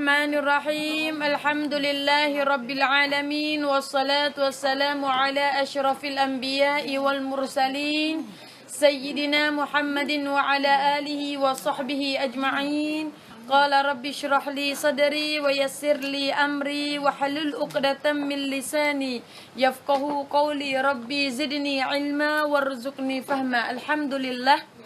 Bismillahirrahmanirrahim. Alhamdulillahirabbil alamin wassalatu wassalamu ala asyrafil anbiya'i wal mursalin sayyidina Muhammadin wa ala alihi wa sahbihi ajma'in. Qala rabbi shrah li sadri wa yassir li amri wa halul 'uqdatam min lisani yafqahu qawli. Rabbi zidni ilma warzuqni fahma. Alhamdulillah,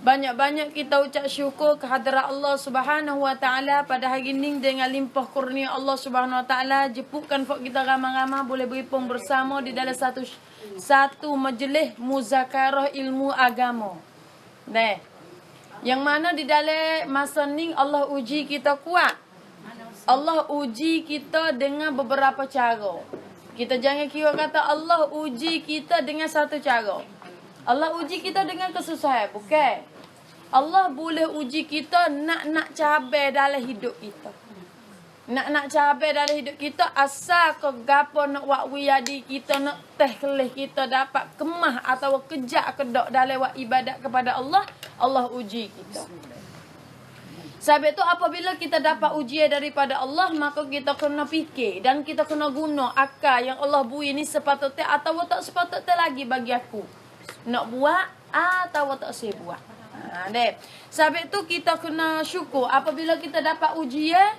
banyak-banyak kita ucap syukur kehadrat Allah Subhanahu wa taala pada hari ini dengan limpah kurnia Allah Subhanahu wa taala jemputkan fak kita ramai-ramai boleh berhimpun bersama di dalam satu majlis muzakarah ilmu agama. Nah, yang mana di dalam masa ni Allah uji kita kuat. Allah uji kita dengan beberapa cara. Kita jangan kira kata Allah uji kita dengan satu cara. Allah uji kita dengan kesusahan, bukan? Allah boleh uji kita nak cabai dalam hidup kita. Nak cabai dalam hidup kita asal ke gapo nak wak wiyadi kita nak teh kelih kita dapat kemah atau kejak kedok dalam wak ibadat kepada Allah, Allah uji kita. Sebab itu apabila kita dapat ujian daripada Allah, maka kita kena fikir dan kita kena guna akal yang Allah beri ni sepatutnya atau tak sepatutnya lagi bagi aku. Nak buat atau tak saya buat. Sebab itu kita kena syukur apabila kita dapat ujian.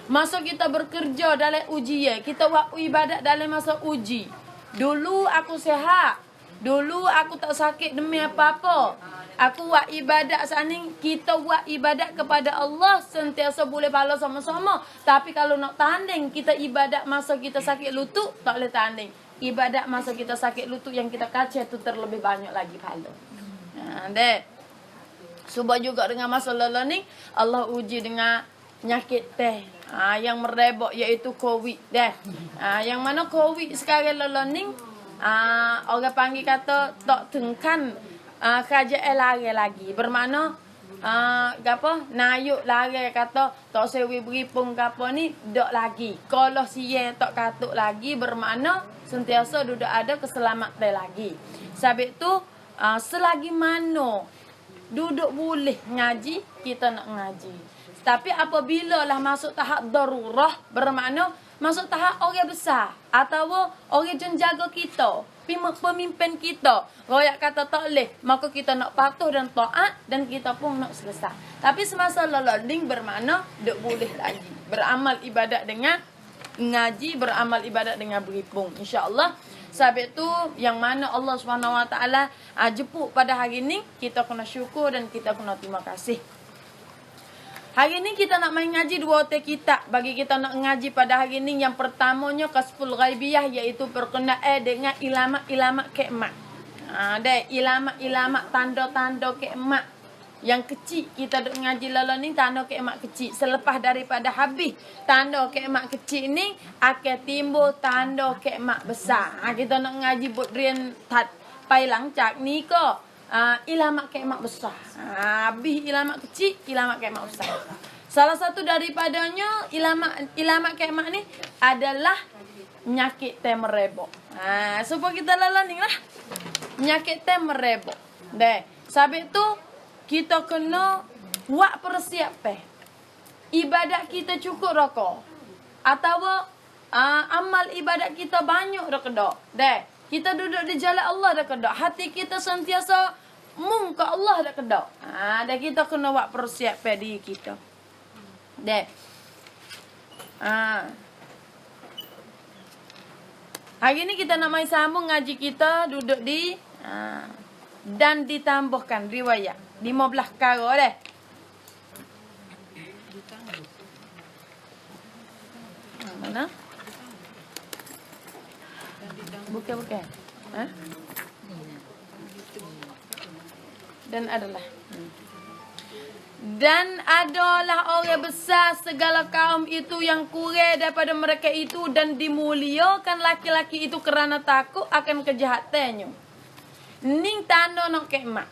Masa kita bekerja dalam ujian, kita buat ibadat dalam masa uji. Dulu aku sihat, dulu aku tak sakit demi apa-apa. Aku buat ibadat sana, kita buat ibadat kepada Allah sentiasa boleh pahala sama-sama. Tapi kalau nak tanding kita ibadat masa kita sakit lutut, tak boleh tanding. Ibadat masa kita sakit lutut yang kita kaca tu terlebih banyak lagi pahala. Sebab juga dengan masa lalu ni Allah uji dengan penyakit teh yang merebak iaitu COVID dah. Yang mana COVID sekarang lalu ni orang panggil kata tak tengkan kerajaan lari lagi. Bermakna apa nayuk lari kata tak sewi beri pun apa ni dak lagi. Kalau siye tak katuk lagi bermakna sentiasa duduk ada keselamatan lagi. Sebab itu selagi mana duduk boleh ngaji, kita nak ngaji. Tapi apabila lah masuk tahap darurah, bermakna masuk tahap orang besar atau orang jenjaga kita, pemimpin kita, royak kata tak boleh, maka kita nak patuh dan taat dan kita pun nak selesai. Tapi semasa lalading bermakna duk boleh lagi beramal ibadat dengan ngaji, beramal ibadat dengan berhimpun, insya-Allah. Sebab itu yang mana Allah Subhanahu wa taala jemput pada hari ini, kita kena syukur dan kita kena terima kasih. Hari ini kita nak main ngaji dua kitab. Bagi kita nak ngaji pada hari ini, yang pertamanya Kasful Ghaibiyah, iaitu berkenaan dengan ilamat-ilamat kiamat. Ilamat-ilamat tanda-tanda kiamat yang kecil kita duk ngaji lalu ni, tanda kiamat kecil. Selepas daripada habis tanda kiamat kecil ni akan timbul tanda kiamat besar. Kita nak ngaji buat rian pai langcak ni ke ilamat kiamat besar. Habis ilamat kecil, ilamat kiamat besar. Salah satu daripadanya ilamat kiamat ni adalah penyakit teh merebak. Supaya kita lalu ni lah penyakit teh merebak. Sebab itu kita kena buat persiapan. Ibadat kita cukup rokok. Atau amal ibadat kita banyak dah kedak. Kita duduk di jalan Allah dah kedak. Hati kita sentiasa ke Allah dah kedak. Dan kita kena buat persiapan diri kita. Hari ni kita nak main sambung ngaji kita duduk di dan ditambahkan riwayat 15 perkara dah. Mana? Bukan. Dan adalah orang besar segala kaum itu yang kurang daripada mereka itu, dan dimuliakan laki-laki itu kerana takut akan kejahatannya. Ning tanda nak kiamat,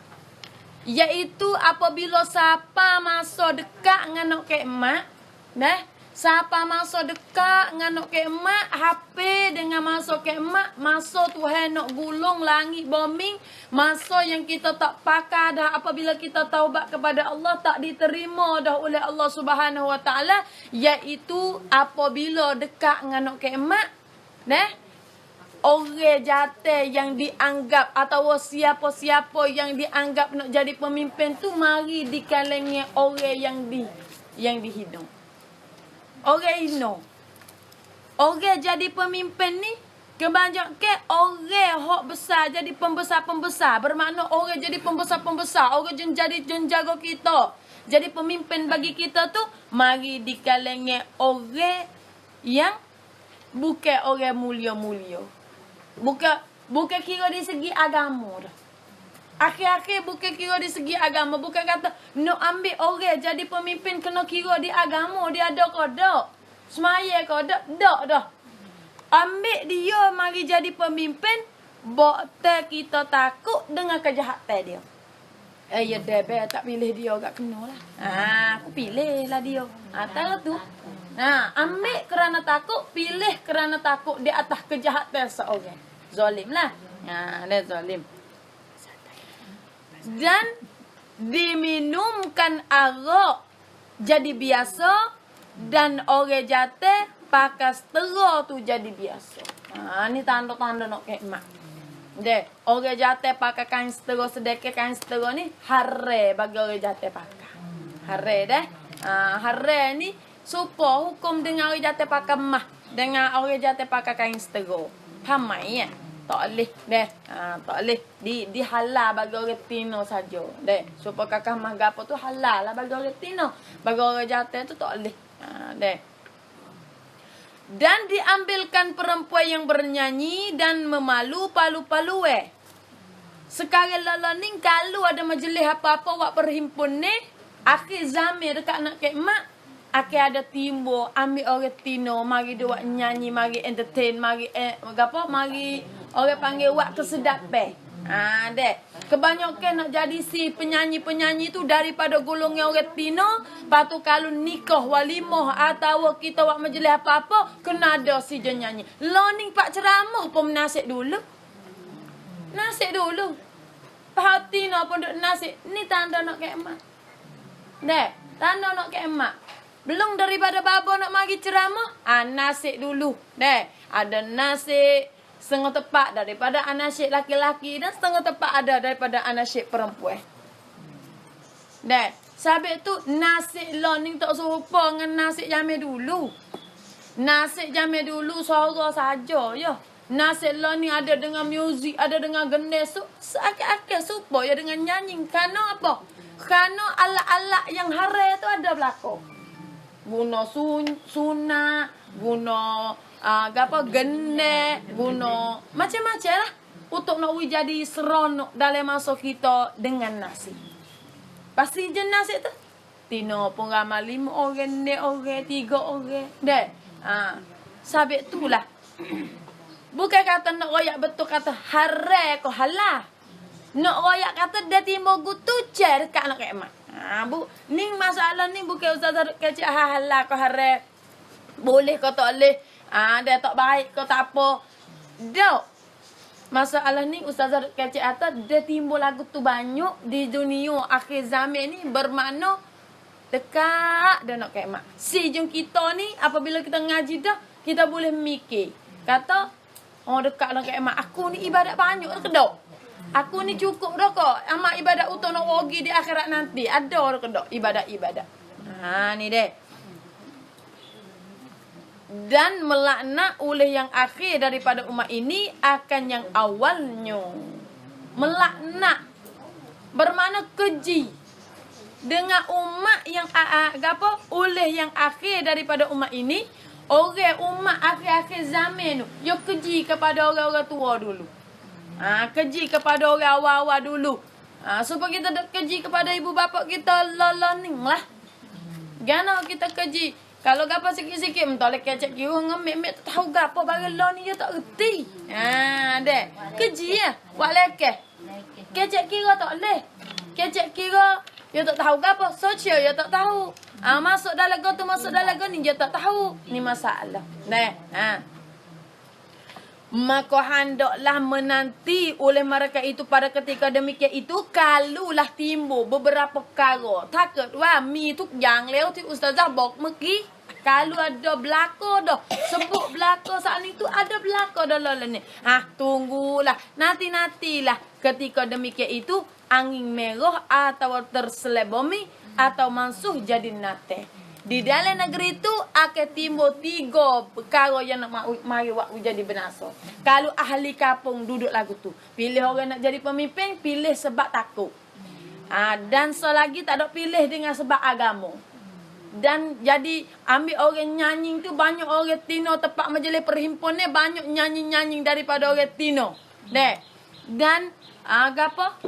iaitu apabila siapa masa dekat dengan nak kiamat, Siapa masuk dekat nganok ke emak, HP dengan masuk ke emak, masuk Tuhan nak gulung langit bombing, masuk yang kita tak pakai dah apabila kita taubat kepada Allah tak diterima dah oleh Allah Subhanahu Wa Taala, iaitu apabila dekat nganok ke emak, orang jatuh yang dianggap atau siapa-siapa yang dianggap nak jadi pemimpin tu mari di kalangan orang yang dihidung. Orang ino. Orang jadi pemimpin ni kebanyakan orang hok besar jadi pembesar-pembesar. Bermakna orang jadi pembesar-pembesar, orang jadi jenjaga kita. Jadi pemimpin bagi kita tu mari di kalangan orang yang bukan orang mulia-mulia. Bukan kira di segi agama dah. Akhir-akhir bukan kira di segi agama. Bukan kata, nak ambil orang jadi pemimpin kena kira di agama. Dia ada ke tak? Semaya ke tak? Tak dah. Ambil dia mari jadi pemimpin. Bokta kita takut dengan kejahatan dia. Ya debe tak pilih dia agak kena lah. Aku pilih lah dia. Tak tu. Ambil kerana takut. Pilih kerana takut di atas kejahatan seorang. Zalim lah. Dia zalim. Dan diminumkan arak jadi biasa dan orang jatuh pakai setera tu jadi biasa. Ni tanda-tanda nak kekmat. Deh, orang jatuh pakai kain setera sedekah kain setera ni haram bagi orang jatuh pakai. Haram dah. Haram ni supaya hukum dengan orang jatuh pakai mah dengan orang jatuh pakai kain setera. Faham ya? Tak boleh deh. Tak boleh di halal bagi orang tino saja deh. Supaya kakak mah gapo tu halal lah bagi orang tino. Bagi orang jatuh tu tak boleh. Deh. Dan diambilkan perempuan yang bernyanyi dan memalu palu-palu Sekarang lalaning kalau ada majlis apa-apa wak perhimpun ni, akhir zaman dekat nak ke mak, akhir ada timbul ambil orang tino mari dia wak nyanyi, mari entertain, mari mari orang panggil wak kesedapan. Dek. Kebanyakan nak jadi si penyanyi-penyanyi tu daripada golongan orang tino, patu kalau nikah walimah atau kita wak majlis apa-apa kena ada si je nyanyi. Learning pak ceramah pun nasib dulu. Nasib dulu. Perhati nak pun duk nasib. Ni tanda nak ke emak. Dek, tanda nak ke emak. Belum daripada babo nak mari ceramah, nasib dulu. Dek, ada nasib setengah tepat daripada anasyid laki-laki dan setengah tepat ada daripada anasyid perempuan. Dan sabit tu nasib learning tak serupa dengan nasib zaman dulu. Nasib zaman dulu suara saja ya. Nasib learning ada dengan muzik, ada dengan gendis. Seakan-akan serupa ya dengan nyanyi. Kerana apa? Kerana alat-alat yang haram tu ada berlaku. Guna sunat, guna genek, guna macam-macam lah untuk nak jadi seronok dalam masa kita dengan nasi. Pasti je nasi tu tino pun ramai 5 orang, 6 orang, 3 orang. Dek. Sabit tu lah. Bukan kata nak royak betul kata haram ke halal. Nak royak kata dia timbul gutu cer dekat nak kemat. Ni masalah ni bukan ustazah kecil halal ke haram. Boleh ke tak boleh. Dia tak baik ke tak apa. Dok. Masalah ni ustazah kecil atas dia timbul lagu tu banyak di dunia akhir zaman ni bermakna dekat dia nak kemat. Si jom kita ni apabila kita ngaji dah kita boleh mikir. Kata dekat nak kemat aku ni ibadat banyak ke tak? Aku ni cukup dah kok. Amat ibadat untuk nak rugi di akhirat nanti. Ada ke tak ibadat-ibadat. Ni deh. Dan melaknat oleh yang akhir daripada umat ini akan yang awalnya. Melaknat bermakna keji dengan umat yang oleh yang akhir daripada umat ini. Orang umat akhir-akhir zaman tu yo keji kepada orang-orang tua dulu. Keji kepada orang awal-awal dulu. Supaya kita keji kepada ibu bapa kita learning lah. Gana kita keji. Kalau gapo sikit-sikit mentolek kecek kira ngemek-mek tak tahu gapo bagi lo ni dia tak reti. Dek. Keji ya. Buat lekeh. Kecek kira tak leh. Kecek kira Ya tak tahu ke apa? Sosial ya tak tahu. Masuk dalam tu, masuk dalam ni dia tak tahu. Ni masalah. Maka hendaklah menanti oleh mereka itu pada ketika demikian itu kalulah timbul beberapa perkara. Takut wah mi tu yang leo ti ustazah bok meki kalau ada belaka dah sebut belaka saat ni tu ada belaka dalam ni. Tunggulah nanti-nantilah ketika demikian itu angin merah atau terselebomi atau mansuh jadi nate. Di dalam negeri itu akan timbul 3 perkara yang nak mari waktu jadi binasa. Kalau ahli kampung duduk lagu tu, pilih orang nak jadi pemimpin, pilih sebab takut. Dan selagi tak ada pilih dengan sebab agama. Dan jadi ambil orang nyanyi tu banyak orang Tino tempat majlis perhimpunan banyak nyanyi-nyanyi daripada orang Tino. Dan apa?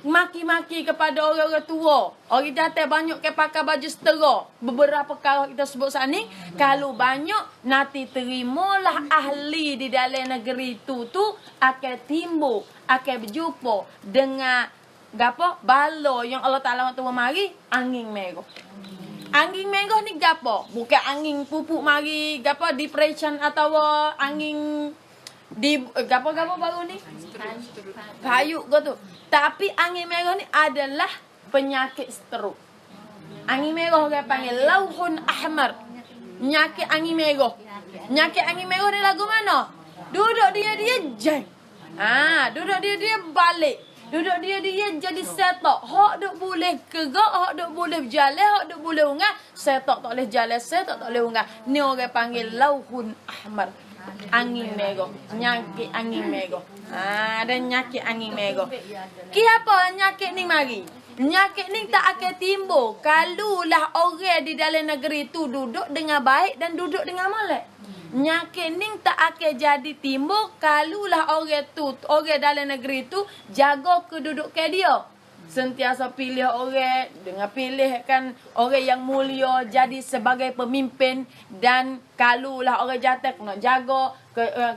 Maki-maki kepada orang-orang tua. Orang jatuh banyak ke pakai baju setera. Beberapa kalau kita sebut saat ni, kalau banyak nanti terimalah ahli di dalam negeri tu akan timbul, akan berjumpa dengan gapo bala yang Allah Taala waktu mari angin merah. Angin merah ni gapo? Bukan angin pupuk mari gapo depression atau angin di gapo-gapo baru ni payuk ke tu. Tapi angin merah ni adalah penyakit stroke. Angin merah orang panggil lauhun ahmar. Penyakit angin merah. Penyakit angin merah ni lagu mana? Duduk dia jeng. Duduk dia balik. Duduk dia jadi setok. Hak duk boleh gerak, hak duk boleh berjalan, hak duk boleh ungah. Setok tak boleh jalan, setok tak boleh ungah. Ni orang panggil lauhun ahmar. Angin merah, nyakit angin merah. Ada nyakit angin merah. Kenapa nyakit ni mari? Nyakit ni tak akan timbul kalulah orang di dalam negeri tu duduk dengan baik dan duduk dengan molek. Nyakit ni tak akan jadi timbul kalulah orang tu, orang dalam negeri tu jaga kedudukan dia. Sentiasa pilih orang dengan pilihkan orang yang mulia jadi sebagai pemimpin dan kalulah orang jatuh kena jaga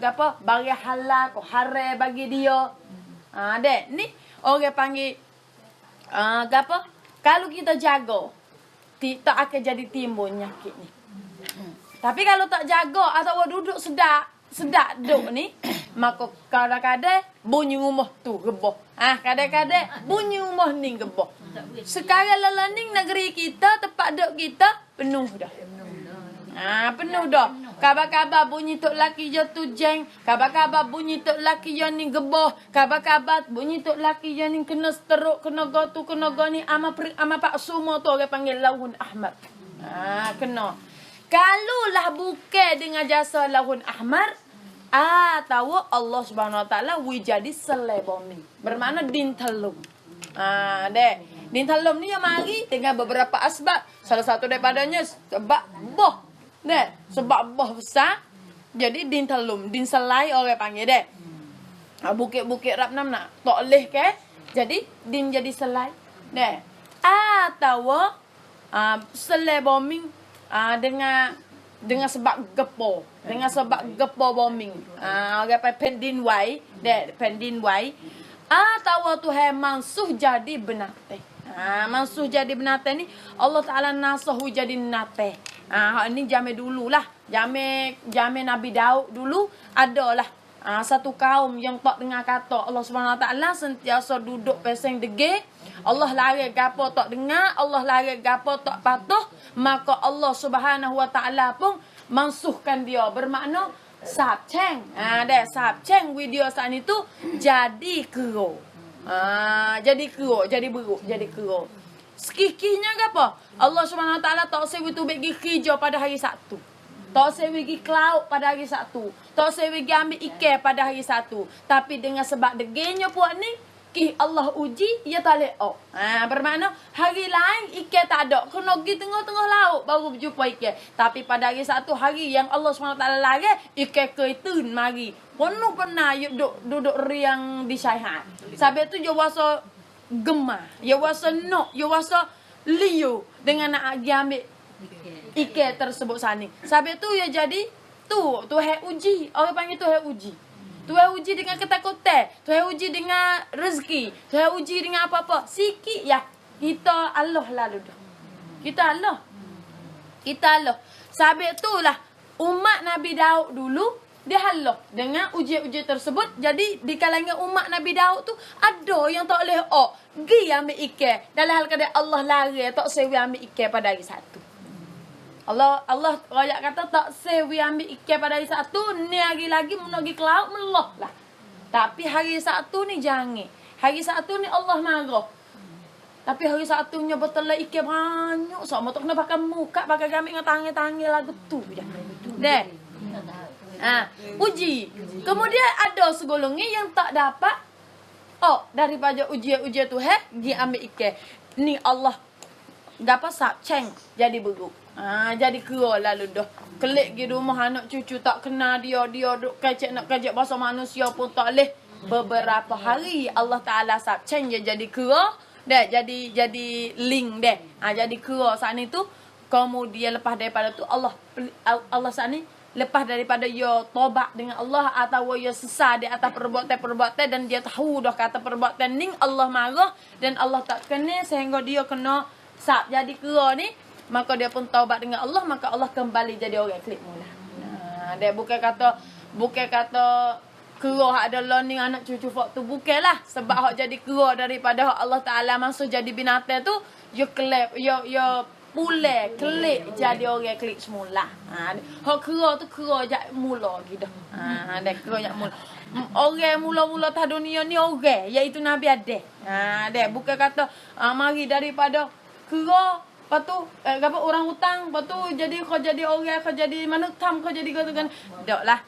apa bagi halal ko haram bagi dia. Dek ni orang panggil apa kalau kita jaga tak akan jadi timbul nyakit ni. Tapi kalau tak jaga atau duduk sedak duduk ni maka kadang-kadang bunyi rumah tu gebah. Kadang-kadang bunyi rumah ni gebah. Sekarang lelaning negeri kita tempat duduk kita penuh dah. Penuh dah. Kabar-kabar bunyi tok laki jatuh jeng. Kabar-kabar bunyi tok laki yang ni gebah. Kabar-kabar bunyi tok laki yang ni kena stroke, kena gotu, kena goni ama pak semua tu orang panggil lauhun ahmar. Kena. Kalulah bukan dengan jasa lauhun ahmar atau Allah Subhanahu Wa Taala jadi selebomi. Bermakna din telum. Din telum ni yang mari dengan beberapa asbab. Salah satu daripadanya sebab boh. Sebab boh besar. Jadi din telum, din selai orang panggil deh. Bukit-bukit Rapnam nak tak leh ke? Jadi din jadi selai. Atau selebomi dengan sebab gepo, dengan sebab gepo bombing. Orang pendin wai, pendin wai. Atau Tuhan mansuh jadi benate. Mansuh jadi benate ni Allah Taala nasahu jadi nate. Ini zaman dululah. Zaman Nabi Daud dulu adalah satu kaum yang tak dengar kata Allah Subhanahu Wa Taala sentiasa duduk peseng degil. Allah lari gapo tak dengar, Allah lari gapo tak patuh, maka Allah Subhanahu Wa Taala pun mansuhkan dia. Bermakna sap ceng. Sap ceng video saat itu jadi kero. Jadi kero, jadi beruk, jadi kero. Sekikinya gapo? Allah Subhanahu Wa Taala tak sewi tu bagi kerja pada hari Sabtu. Tak sewi pergi ke laut pada hari Sabtu. Tak sewi pergi ambil ikan pada hari Sabtu. Tapi dengan sebab degilnya puak ni, Allah uji, ia tak boleh. Bermakna hari lain ikan tak ada. Kena pergi tengah-tengah laut baru berjumpa ikan. Tapi pada hari Sabtu, hari yang Allah SWT lari, ikan keitun mari. Penuh pernah duduk riang di syaihat. Sampai tu dia rasa gemar. Dia rasa nak. Dia rasa liu dengan nak pergi ambil ikan tersebut sana. Sampai tu ya jadi Tuhan uji. Orang panggil Tuhan uji. Tuhan uji dengan ketakutan. Tuhan uji dengan rezeki. Tuhan uji dengan apa-apa. Sikit ya. kita Allah lalu dah. Kita Allah. Sebab itulah umat Nabi Daud dulu dia halau dengan ujian-ujian tersebut. Jadi di kalangan umat Nabi Daud tu ada yang tak boleh pergi ambil ikan. Dalam hal keadaan Allah larang tak sewi ambil ikan pada hari satu. Allah royak kata tak sewi ambil ikan pada hari satu, ni hari lagi menuju ke laut melah lah. Tapi hari satu ni jangan. Hari satu ni Allah marah. Tapi hari satunya betul lah ikan banyak. Sama tak kena pakai muka, pakai gamit dengan tangan-tangan lagu tu je. Deh. Uji. Kemudian ada segolongan yang tak dapat daripada ujian-ujian tu dia ambil ikan. Ni Allah dapat sap ceng jadi buruk. Jadi kera lalu dah. Kelik di rumah anak cucu tak kenal dia duk kecek nak kecek bahasa manusia pun tak leh. Beberapa hari Allah Taala sap ceng dia jadi kera. Jadi link deh. Jadi kera saat ni tu. Kemudian lepas daripada tu Allah saat ni lepas daripada dia tobat dengan Allah atau dia sesat di atas perbuatan-perbuatan dan dia tahu dah kata perbuatan ni Allah marah dan Allah tak kena sehingga dia kena sab jadi kera ni, maka dia pun taubat dengan Allah, maka Allah kembali jadi orang klik mula. Dia bukan kata kera hak ada learning anak cucu fak tu bukanlah sebab hak jadi kera daripada hak Allah Taala masuk jadi binatang tu you klep you pulai klik jadi orang klik semula. Hak kera tu kera jak mula gitu. Ada kera jak mula. Orang mula-mula tah dunia ni orang iaitu Nabi Adam. Dia bukan kata mari daripada kera lepas tu orang hutang lepas tu jadi kau jadi orang kau jadi manutam kau jadi kau kan taklah.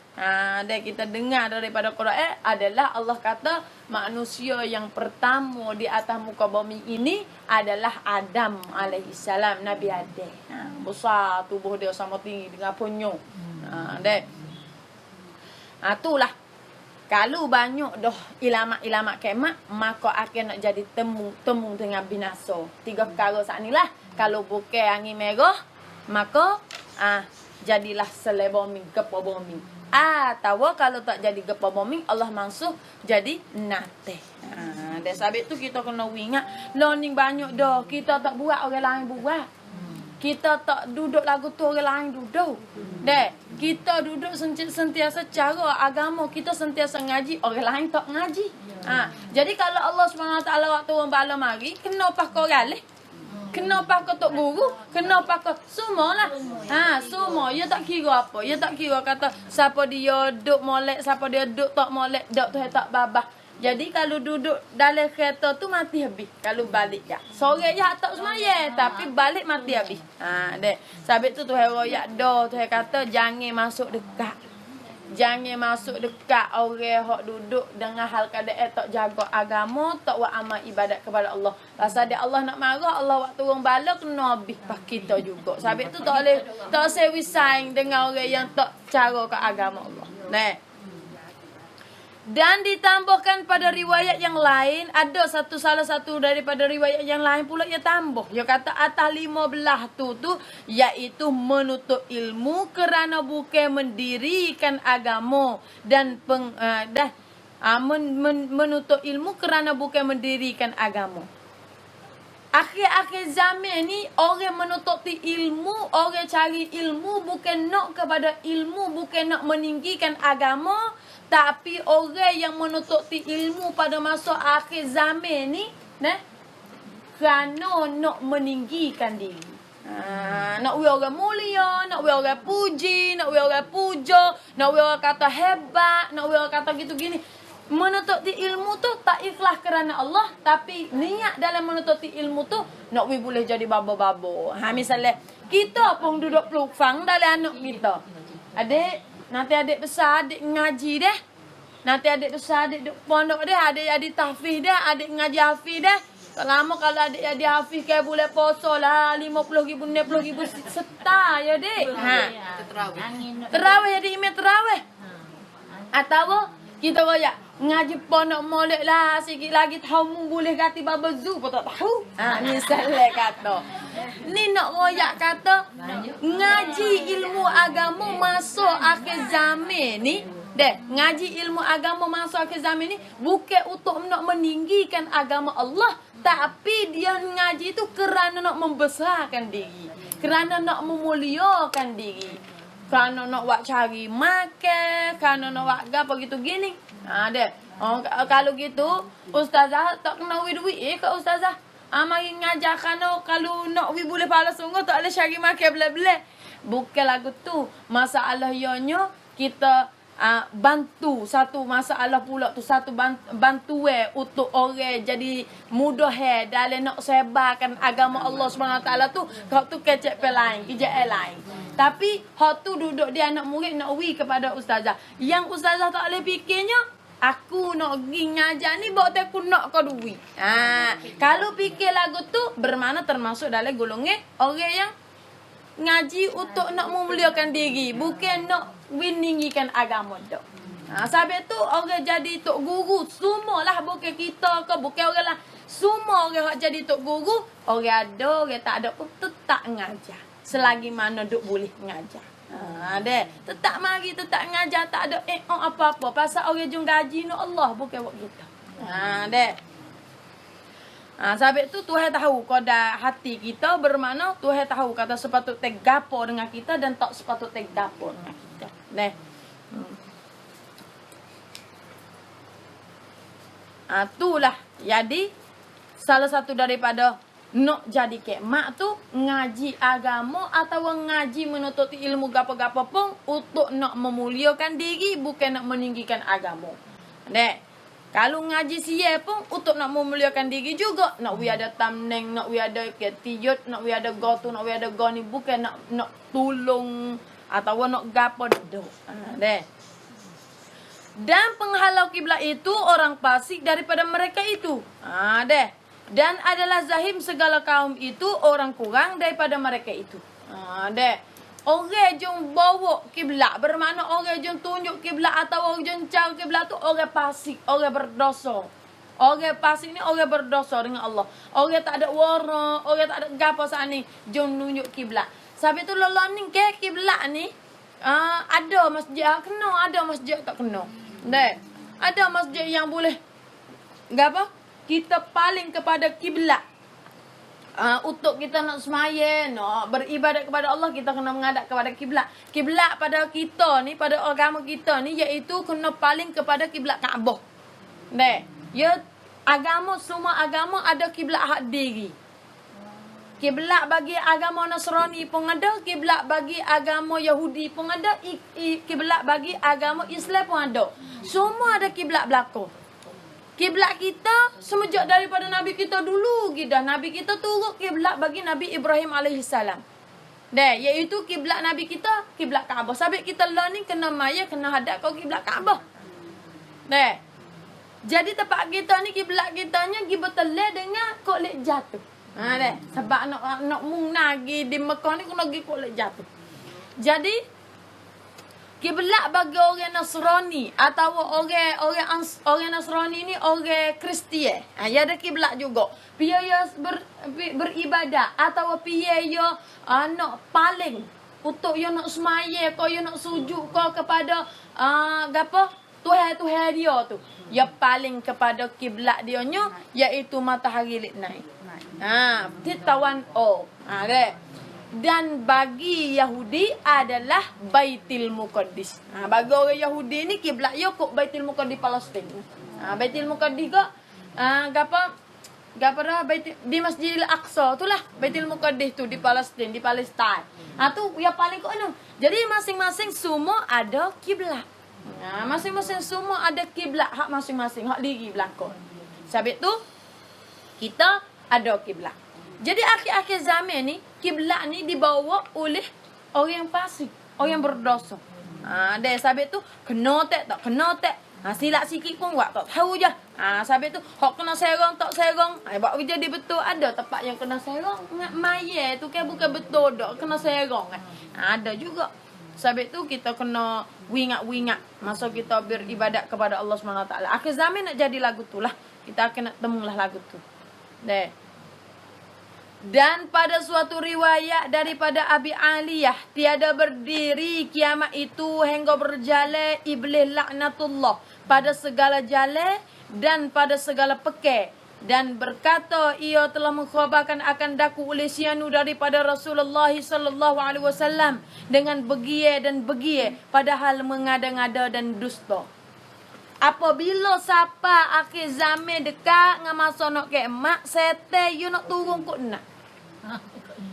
Dan kita dengar daripada Quran adalah Allah kata manusia yang pertama di atas muka bumi ini adalah Adam alaihissalam, Nabi Adam. Besar tubuh dia sama tinggi dengan punyo. Itulah. Kalau banyak dah ilamat kemat, maka akan nak jadi temu dengan binasa. 3 perkara saat ni lah. Kalau bukan angin merah, maka jadilah selai bumi, gepa bumi. Atau kalau tak jadi gepa bumi, Allah mansuh jadi nate. Dan sebab tu kita kena ingat, learning banyak dah. Kita tak buat, orang lain buat. Kita tak duduk lagu tu, orang lain duduk. Kita duduk sentiasa cara agama, kita sentiasa ngaji, orang lain tak ngaji. Jadi kalau Allah SWT waktu orang bala mari, kenapa kau galih? Kenapa kau tak guru? Kenapa kau semualah. Semua. Ya tak kira apa. Ya tak kira kata siapa dia duk molek, siapa dia duk tak molek, duk tu tak babah. Jadi kalau duduk dalam kereta tu mati habis. Kalau balik ya. Sore je tak semaya, tapi balik mati habis. Sebab tu Tuhan royak dah, Tuhan kata jangan masuk dekat. Jangan masuk dekat orang hok duduk dengan hal keadaan tak jaga agama, tak buat amal ibadat kepada Allah. Pasal dia Allah nak marah, Allah waktu orang bala kena habis pas kita juga. Sebab tu tak boleh tak sewi saing dengan orang yang tak cara ke agama Allah. Dan ditambahkan pada riwayat yang lain, ada salah satu daripada riwayat yang lain pula ia tambah. Dia kata atas 15 tu iaitu menuntut ilmu kerana bukan mendirikan agama dan menuntut ilmu kerana bukan mendirikan agama. Akhir-akhir zaman ni orang menuntut ilmu, orang cari ilmu bukan nak kepada ilmu, bukan nak meninggikan agama. Tapi orang yang menuntut ilmu pada masa akhir zaman ni, kerana nak meninggikan diri. Nak orang mulia, nak orang puji, nak orang puja, nak orang kata hebat, nak orang kata gitu gini. Menuntut ilmu tu tak ikhlas kerana Allah, tapi niat dalam menuntut ilmu tu nak boleh jadi babo-babo. Misalnya kita pun duduk pelufang dalam anak kita. Nanti adik besar, adik ngaji dah. Nanti adik besar, adik pondok dah. Adik tahfiz dah. Adik ngaji hafiz dah. Tak lama kalau adik hafiz ke boleh poso lah. 50,000, 60,000 setar ya adik. Terawih adik imam terawih. Atau kita royak ngaji pondok molek lah. Sikit lagi tahu boleh ganti baba zu pun tak tahu. Misalnya kata. Ni nak royak kata ngaji ilmu agama masuk akhir zaman ni. Ngaji ilmu agama masuk akhir zaman ni bukan untuk nak meninggikan agama Allah, Tapi dia ngaji itu kerana nak membesarkan diri, kerana nak memuliakan diri, kerana nak buat cari makan, kerana nak buat apa gitu gini. Ada. Kalau gitu, ustazah tak kena duit ke ustazah. Mari ngajar kalau nak boleh pahala sungguh tak boleh cari makan bela-bela. Bukan lagu tu. Masalah ianya kita bantu satu masalah pula tu, satu bantu untuk orang jadi mudah dalam nak sebarkan agama Allah SWT tu. Kau tu kecek lain, kijak lain. Tapi hak tu duduk dia anak murid nak kepada ustazah. Yang ustazah tak boleh fikirnya, aku nak pergi ngajar ni buat aku nak kau duit. Kalau fikir lagu tu bermakna termasuk dalam golongan orang yang ngaji untuk nak memuliakan diri, bukan nak meninggikan agama dak. Sebab tu orang jadi tok guru semualah, bukan kita ke, bukan orang lah. Semua orang hak jadi tok guru, orang ada, orang tak ada pun tetap ngajar. Selagi mana duk boleh ngajar. Tetap mari, tetap ngajar, tak ada apa-apa. Pasal orang jung gaji no Allah, bukan buat kita. Sebab tu Tuhan tahu koda hati kita, bermakna Tuhan tahu kata sepatut tegapo dengan kita dan tak sepatut tegapo dengan kita. Itulah jadi salah satu daripada nak jadi kek mak tu ngaji agama atau ngaji menuntut ilmu gapo-gapo pun untuk nak memuliakan diri, bukan nak meninggikan agama. Kalau ngaji sia pun untuk nak memuliakan diri juga, nak ada tamneng, nak ada ketiyut, nak ada gotu, nak ada goni, bukan nak tolong atau nak gapo dak. Dan penghalau kiblat itu orang fasik daripada mereka itu. Dan adalah zahim segala kaum itu orang kurang daripada mereka itu. Orang jom bawa kiblat, bermakna orang jom tunjuk kiblat atau orang jom cari kiblat tu orang fasik, orang berdosa. Orang fasik ni orang berdosa dengan Allah. Orang tak ada wara, orang tak ada gapo saat ni jom tunjuk kiblat. Sebab tu lolong ni ke kiblat ni ada masjid kena, ada masjid tak kena. Ada masjid yang boleh gapo? Kita paling kepada kiblat. Untuk kita nak semaya, nak beribadat kepada Allah, kita kena menghadap kepada kiblat. Kiblat pada kita ni, pada agama kita ni, iaitu kena paling kepada kiblat Kaabah. Ya, agama, semua agama ada kiblat hak diri. Kiblat bagi agama Nasrani pun ada, kiblat bagi agama Yahudi pun ada, kiblat bagi agama Islam pun ada. Semua ada kiblat belaka. Kiblat kita semenjak daripada Nabi kita dulu dah. Nabi kita turut kiblat bagi Nabi Ibrahim alaihissalam. Iaitu kiblat Nabi kita, kiblat Kaabah. Sebab kita lah ni kena maya, kena hadap kau kiblat Kaabah. Jadi tempat kita ni kiblat kitanya gibeteleh dengan kolek jatuh. Sebab nak nagi di Mekah ni kena pergi kolek jatuh. Jadi kiblat bagi orang Nasrani atau orang Nasrani ni orang Kristian. Ya ada kiblat juga. Biaya beribadah atau biaya nak paling untuk yo nak semaya ko yo nak sujud ko kepada gapo Tuhan dia tu. Ya paling kepada kiblat dia nya iaitu matahari lik naik. Titawan Dan bagi Yahudi adalah Baitul Muqaddis. Bagi orang Yahudi ni kiblat yo kok Baitul Muqaddis Palestin. Baitul Muqaddis ke gapo dah di Masjidil Aqsa itulah Baitul Muqaddis tu di Palestin, di Palestin. Tu yang paling kok anu. Jadi masing-masing semua ada kiblat. Masing-masing semua ada kiblat hak masing-masing, hak diri belakang. Sebab tu kita ada kiblat. Jadi akhir-akhir zaman ni kiblat ni dibawa oleh orang yang fasik, orang yang berdosa. Sebab tu kena tak kena tak. Silap sikit pun buat tak tahu je. Sebab tu hak kena serong tak serong. Buat jadi betul ada tempat yang kena serong. Maya tu kan bukan betul dak kena serong. Ada juga. Sebab tu kita kena wingat-wingat masa kita beribadat kepada Allah SWT. Akhir zaman nak jadi lagu tu lah. Kita akan nak temulah lagu tu. Dan pada suatu riwayat daripada Abi Aliyah, tiada berdiri kiamat itu hingga berjalan iblis laknatullah pada segala jalan dan pada segala pekai Dan berkata ia telah mengkhabarkan akan daku oleh sianu daripada Rasulullah sallallahu alaihi wasallam dengan begie dan begie padahal mengada-ngada dan dusta. Apabila siapa akhir zaman dekat dengan masa nak kiamat, setan you nak turun kok nak.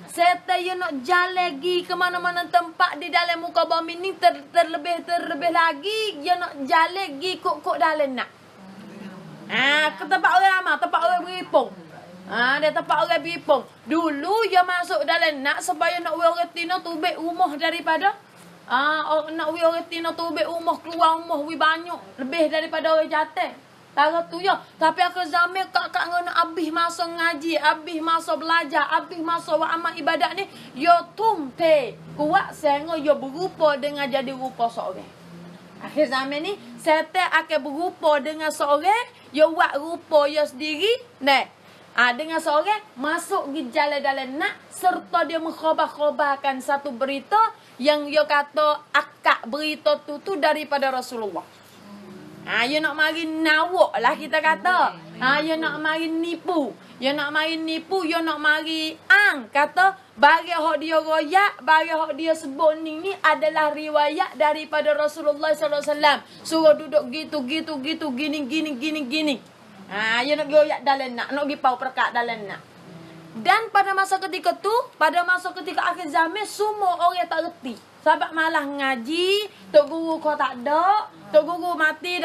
Setan you nak jalan lagi ke mana-mana tempat di dalam muka bumi ni terlebih lagi dia nak jalan lagi kok dalam nak. Ke tempat orang ramai, tempat orang beripung. Dia tempat orang beripung. Dulu dia masuk dalam nak supaya nak orang tina tubik rumah daripada nak orang tina tubik rumah keluar rumah banyak lebih daripada orang jatuh. Tara tu ya. Tapi aku zaman kak nak habis masa ngaji, habis masa belajar, habis masa buat amal ibadat ni, yo tumpe kuat sehingga yo berupa dengan jadi rupa seorang. Akhir zaman ni setan akan berupa dengan seorang, yo buat rupa yo sendiri, dengan seorang masuk di jalan dalam nak serta dia mengkhabar-khabarkan satu berita yang dia kata akak berita tu daripada Rasulullah. Dia nak mari nawak lah kita kata. Dia nak mari nipu. Dia nak mari nipu, dia nak mari kata bagi hak dia royak, bagi hak dia sebut ni adalah riwayat daripada Rasulullah sallallahu alaihi wasallam. Suruh duduk gitu gini. Dia nak royak dalam nak pergi pau perkat dalam nak. Dan pada masa ketika akhir zaman semua orang tak reti. Sebab malah ngaji, tok guru kau tak ada, tok guru mati.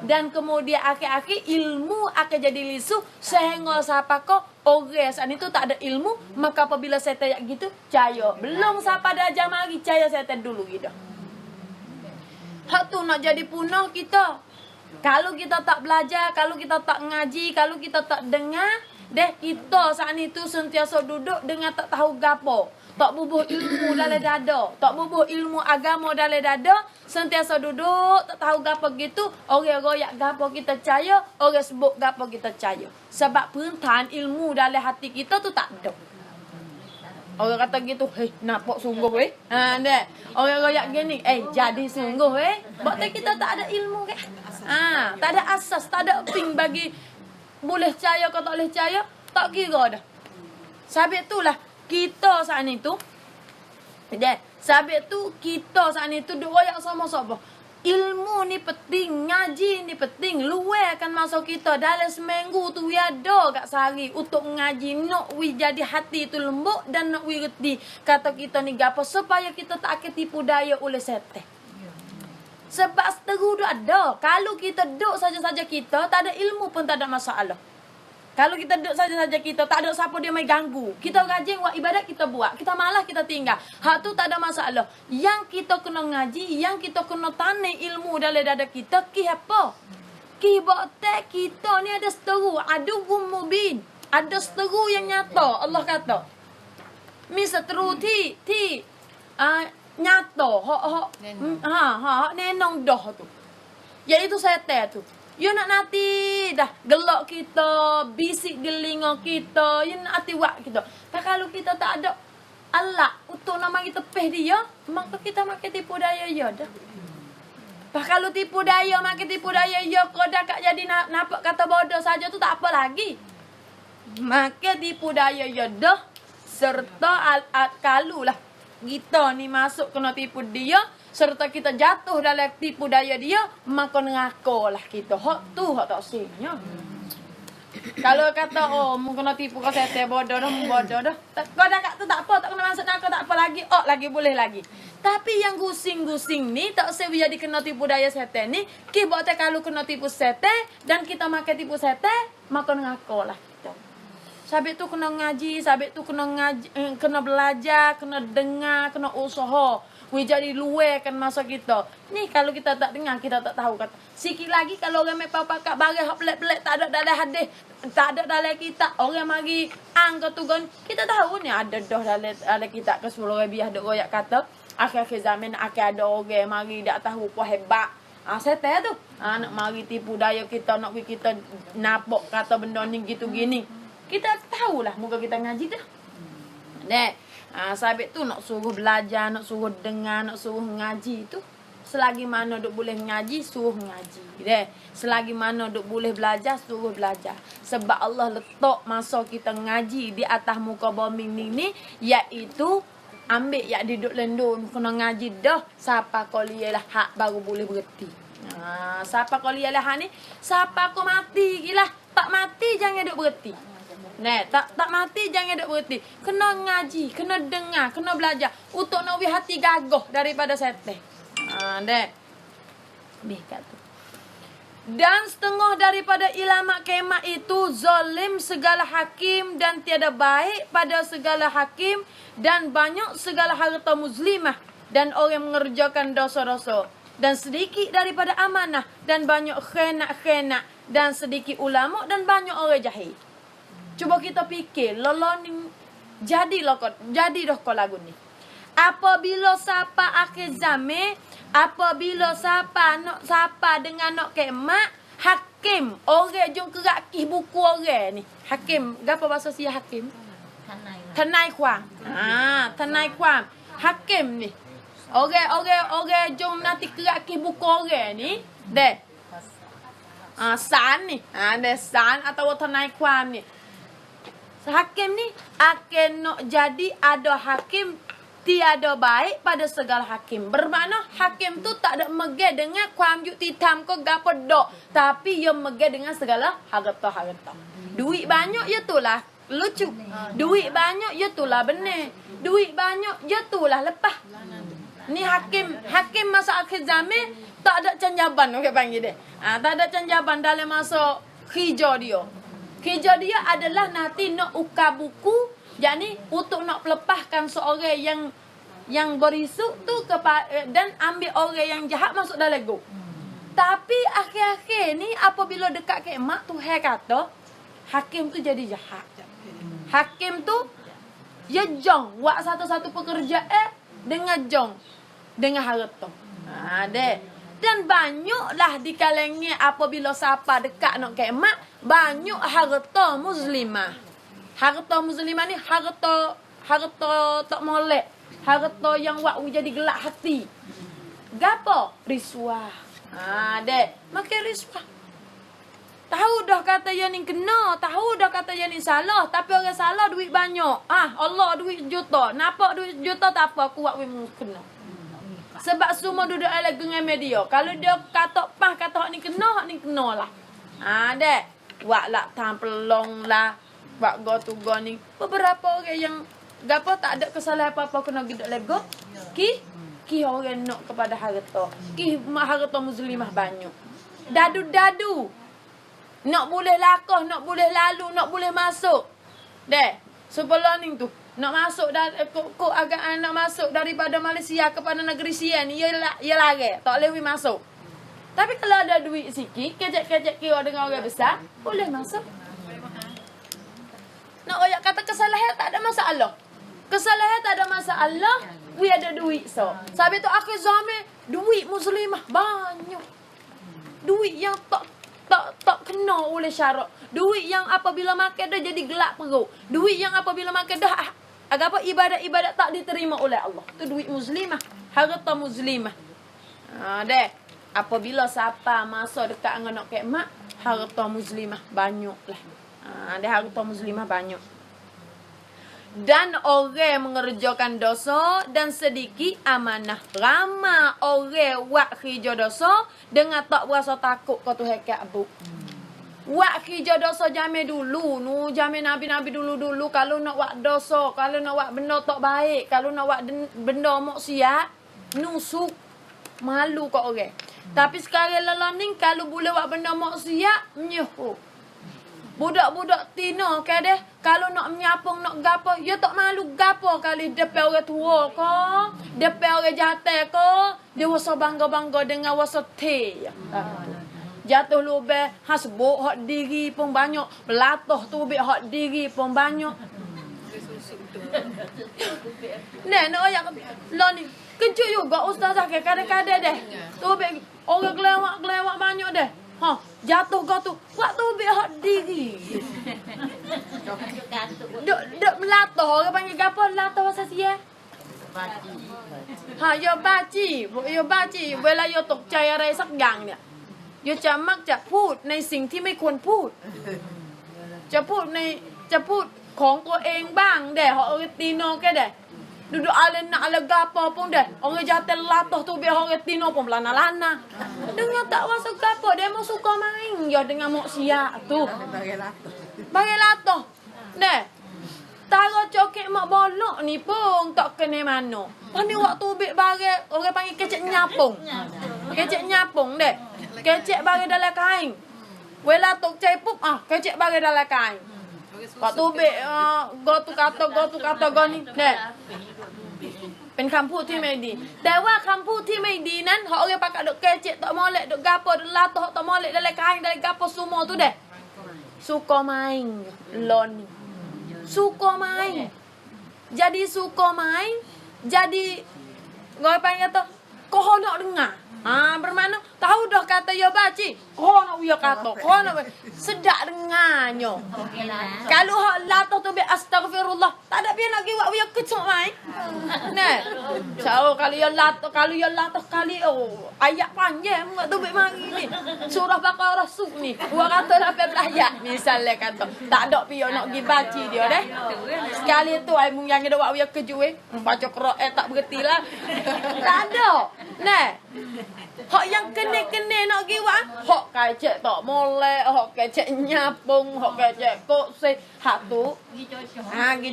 Dan kemudian akhir-akhir ilmu akan jadi lisu sehingga siapa kau orang saat itu tak ada ilmu, maka apabila saya tanya gitu, caya. Belum siapa dah jam mari caya saya dulu gitu. Hak tu nak jadi punah kita. Kalau kita tak belajar, kalau kita tak ngaji, kalau kita tak dengar, kita saat itu sentiasa duduk dengan tak tahu gapo. Tak bubuh ilmu dalam dada. Tak bubuh ilmu agama dalam dada. Sentiasa duduk, tak tahu gapo gitu. Orang royak gapo kita percaya. Orang sebut gapo kita percaya. Sebab perintahan ilmu dalam hati kita tu tak ada. Orang kata gitu, nampak sungguh Orang royak gini, jadi sungguh Sebab kita tak ada ilmu kan. Tak ada asas, tak ada ping bagi boleh percaya kau tak boleh percaya, tak kira dah. Sebab itulah kita saat itu kita saat itu duk royak sama-sama. Ilmu ni penting, ngaji ni penting. Luarkan masa kita dalam seminggu tu ada kat sehari untuk ngaji, nak jadi hati tu lembut dan nak reti kata kita ni gapo supaya kita tak akan tipu daya oleh setan. Sebab seteru tu ada. Kalau kita duduk saja-saja kita, tak ada ilmu pun tak ada masalah. Kalau kita duduk saja-saja kita, tak ada siapa dia mai ganggu. Kita rajin buat ibadat, kita buat. Kita malas, kita tinggal. Hak tu tak ada masalah. Yang kita kena ngaji, yang kita kena tanam ilmu dalam dada kita, ki apa? Ki bakte kita ni ada seteru. Ada mubin. Ada seteru yang nyata. Allah kata. Mi seteru nyata. Hak nenong dah tu. Iaitu setan tu. You nak nanti dah gelak kita, bisik di telinga kita, you nak nanti buat kita. Tak kalau kita tak ada alat untuk nak mari tepih dia, maka kita makin tipu daya dia dah. Pak kalau tipu daya, makin tipu daya dia, kau dah kat jadi nampak kata bodoh saja tu tak apa lagi. Makin tipu daya dia dah, serta kalulah kita ni masuk kena tipu dia, serta kita jatuh dalam tipu daya dia, maka ngakolah kita. Hak tu hak tak sinya. Kalau kata mu kena tipu kau setan bodoh dah. Kau dah kat tu tak apa, tak kena masuk neraka tak apa lagi. Lagi boleh lagi. Tapi yang gusing-gusing ni tak usah jadi kena tipu daya setan ni. Ki buat kalau kena tipu setan dan kita makan tipu setan, maka ngakolah kita. Sabit tu kena ngaji, kena belajar, kena dengar, kena usaha. Jadi luar kan masa kita. Ni kalau kita tak dengar, kita tak tahu kata. Sikit lagi kalau orang mai papak barang hak pelik-pelik tak ada dalam hadis, tak ada dalam kitab, orang mari ke tu kan, kita tahu ni ada dah dalam kitab ke 10 Rabiah ada royak kata akhir-akhir zaman akan ada orang mari tak tahu apa hebat. Setan tu. Nak mari tipu daya kita, nak kita nampak kata benda ni gitu gini. Kita tahulah muka kita ngaji dah. Sabit tu nak suruh belajar, nak suruh dengar, nak suruh ngaji tu selagi mana duk boleh ngaji, suruh ngaji. Deh. Selagi mana duk boleh belajar, suruh belajar. Sebab Allah letak masa kita ngaji di atas muka bumi ni, iaitu ambil yak duduk lendun kena ngaji dah siapa kuliah hak baru boleh berhenti. Siapa kuliah hak ni, siapa kau mati gila, tak mati jangan duk berhenti. Tak mati jangan duk berhenti. Kena ngaji, kena dengar, kena belajar untuk nak hati gagah daripada setan. Dek. Bih kat tu. Dan setengah daripada ulama kemat itu zalim segala hakim dan tiada baik pada segala hakim dan banyak segala harta muslimah dan orang mengerjakan dosa-dosa dan sedikit daripada amanah dan banyak khianat-khianat dan sedikit ulama dan banyak orang jahil. Cuba kita fikir, loloning jadi dah kau lagu ni. Apabila siapa akhir zaman, apabila siapa dengan nak kemat, hakim orang jom kerak kih buku orang ni. Hakim, gapo bahasa sia hakim? Tanai kuam. Tanai kuam. Hakim ni. Orang jom nanti kerak kih buku orang ni. Deh. San ni. Deh san atau tanai kuam ni. Hakim ni akan nak jadi ada hakim tiada baik pada segala hakim. Bermakna hakim tu tak ada megah dengan kuam juk titam ko gapo dok, tapi ia megah dengan segala harta-harta. Duit banyak ya tulah lucu. Duit banyak ya tulah benar. Duit banyak ya tulah lepas. Ni hakim masa akhir zaman tak ada canjaban orang panggil dia. Tak ada canjaban dalam masa hijau dia. Kerja dia adalah nanti nak ukar buku, jadi untuk nak melepaskan seorang yang berisuk tu dan ambil orang yang jahat masuk dalam go. Tapi akhir-akhir ni apabila dekat kemat Tuhan kata hakim tu jadi jahat. Hakim tu ya jong buat satu-satu pekerjaan dengan jong dengan harta. Dek. Dan banyaklah di kalangan apabila siapa dekat nak kemat, banyak harta muslimah. Harta muslimah ni harta tak molek. Harta yang buat jadi gelak hati. Gapo? Riswah. Dek, makan riswah. Tahu dah kata yang ni kena, tahu dah kata yang ni salah, tapi orang salah duit banyak. Allah duit juta. Nampak duit juta tak apa, aku buat kena. Sebab semua duduk ala dengan media. Kalau dia kata hak ni kena lah. Dek. Buat lah tampelong lah. Buat go ni. Beberapa orang yang gapo tak ada kesalahan apa-apa kena gidak lego. Ki orang nak kepada harta. Ki harta muslimah banyak. Dadu-dadu. Nak boleh lakah, nak boleh lalu, nak boleh masuk. Dek. Sebelum ni tu. Nak masuk agak nak masuk daripada Malaysia kepada negeri Sia ni ia lari tak boleh masuk. Tapi kalau ada duit sikit, kecek-kecek kira dengan orang besar, boleh masuk. Nak royak kata kesalahan tak ada masalah. Kesalahan tak ada masalah, we ada duit so. Sebab tu akhir zaman duit muslimah banyak. Duit yang tak kena oleh syarat. Duit yang apabila makan dah jadi gelap perut. Duit yang apabila makan dah apa ibadat-ibadat tak diterima oleh Allah. Tu duit muslimah, harta muslimah. Dek, apabila siapa masa dekat dengan nak kemat, harta muslimah banyaklah. Dek harta muslimah banyak. Dan orang mengerjakan dosa dan sedikit amanah. Ramai orang buat kerja dosa dengan tak berasa takut ke Tuhan Ka'bah. Buat kerja dosa zaman dulu, zaman Nabi-Nabi dulu-dulu, kalau nak buat dosa, kalau nak buat benda tak baik, kalau nak buat benda maksiat, nusuk, malu kat orang. Tapi sekarang ni kalau boleh buat benda maksiat, menyuh. Budak-budak Tino ke deh, kalau nak menyapung, nak gapo, ya tak malu gapo kali depan orang tua ke, depan orang jatuh ke, dia wasa bangga-bangga dengan wasa teh. Jatuh lubang, hasbuk hak diri pun banyak. Belatah tu bik hak diri pun banyak. Nak ayat lah ni. Kejut juga ustazah ke kadang-kadang deh. Tu bik orang gelawak banyak deh. Jatuh kau tu. Buat tu bik hak diri. Duk melatah. Orang panggil apa? Latah bahasa sia. yo บ้าจี้เวลาโยตกใจอะไรสักอย่างเนี่ยโยจะมักจะพูดในสิ่งที่ไม่ควรพูดจะพูดของตัวเองบ้างdeh orang Tino ke deh duduk ala gapo pun deh orang jatuh latoh tu biar orang Tino pun lana-lana dengar tak masuk gapo dia mau suka main ya dengan mok sia tu bagi latoh deh taro cokek mak bolok ni pun tak kena mano pani waktu ubik bagi orang panggil kecek nyapung deh kecek bagi dalam kain wela tok cai pup kecek bagi dalam kain waktu ubik go tu kata go ni deh เป็นคำพูดที่ไม่ดี แต่ว่าคำพูดที่ไม่ดีนั้นเขาเอาไปpakai dok kecek tok molek dok gapo dok latoh tok molek dalam kain dalam gapo semua tu deh suka main lon suka main jadi suka main jadi ngoi panggil tu kau nak dengar bermakna tahu dah kata ya baci kau nak uya kata kau nak sedak dengarnya kalau hak latoh tu be astagfirullah tak ada biar nak giwak uya kecok main nah so kalau ya latoh kali ayat panjang tu be mari ni surah Baqarah suk ni 218 ayat misalnya kata tak ada biar nak gi baci dia deh sekali tu ai mung yang ada wak uya kejue baca Quran tak berhenti lah tak ada nah hak yang kene nak giwa hak kecek tak molek hak kecek nyapung hak kecek kok se hak tu gi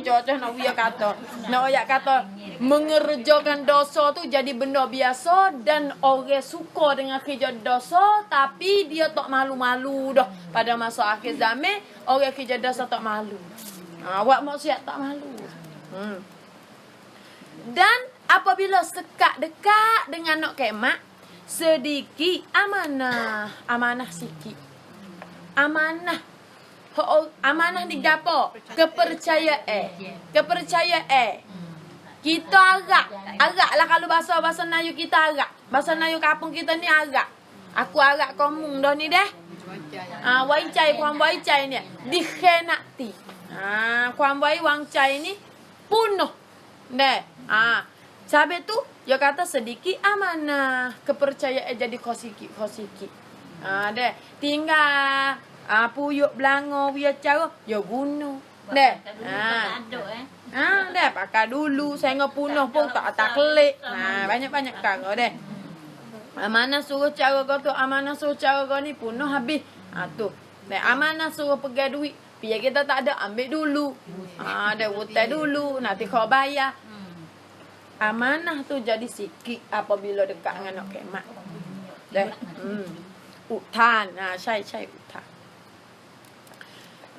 cocok nak dia kata nak ayat kata mengerjakan dosa tu jadi benda biasa dan orang suka dengan kerja dosa tapi dia tak malu-malu dah pada masa akhir zaman orang kerja dosa tak malu awak maksiat tak malu dan apabila sekat dekat dengan nak kemak sedikit amanah sikit amanah ni gapo kepercayaan kita agak lah kalau bahasa Melayu kita agak bahasa Melayu kampung kita ni agak aku agak komung dah ni deh wai caiความไว้ใจเนี่ย dikhianati ความไว้วางใจni punuh deh Sahabat tu, dia kata sedikit amanah. Kepercayaan jadi kosikit. Deh. Tinggal puyuk belango, dia cara, dia guna. Deh. Deh, pakai dulu. Saya punuh pun tak kelik. Banyak-banyak kang. Deh. Amanah suruh cara kau tu, amanah suruh cara kau ni punuh habis. Tu. Deh, amanah suruh pegang duit. Biar kita tak ada, ambil dulu. Deh, hutang dulu. Nanti kau bayar. Amanah tu jadi sikit apabila dekat dengan nak kemat. Deh. Utan. Syai utan.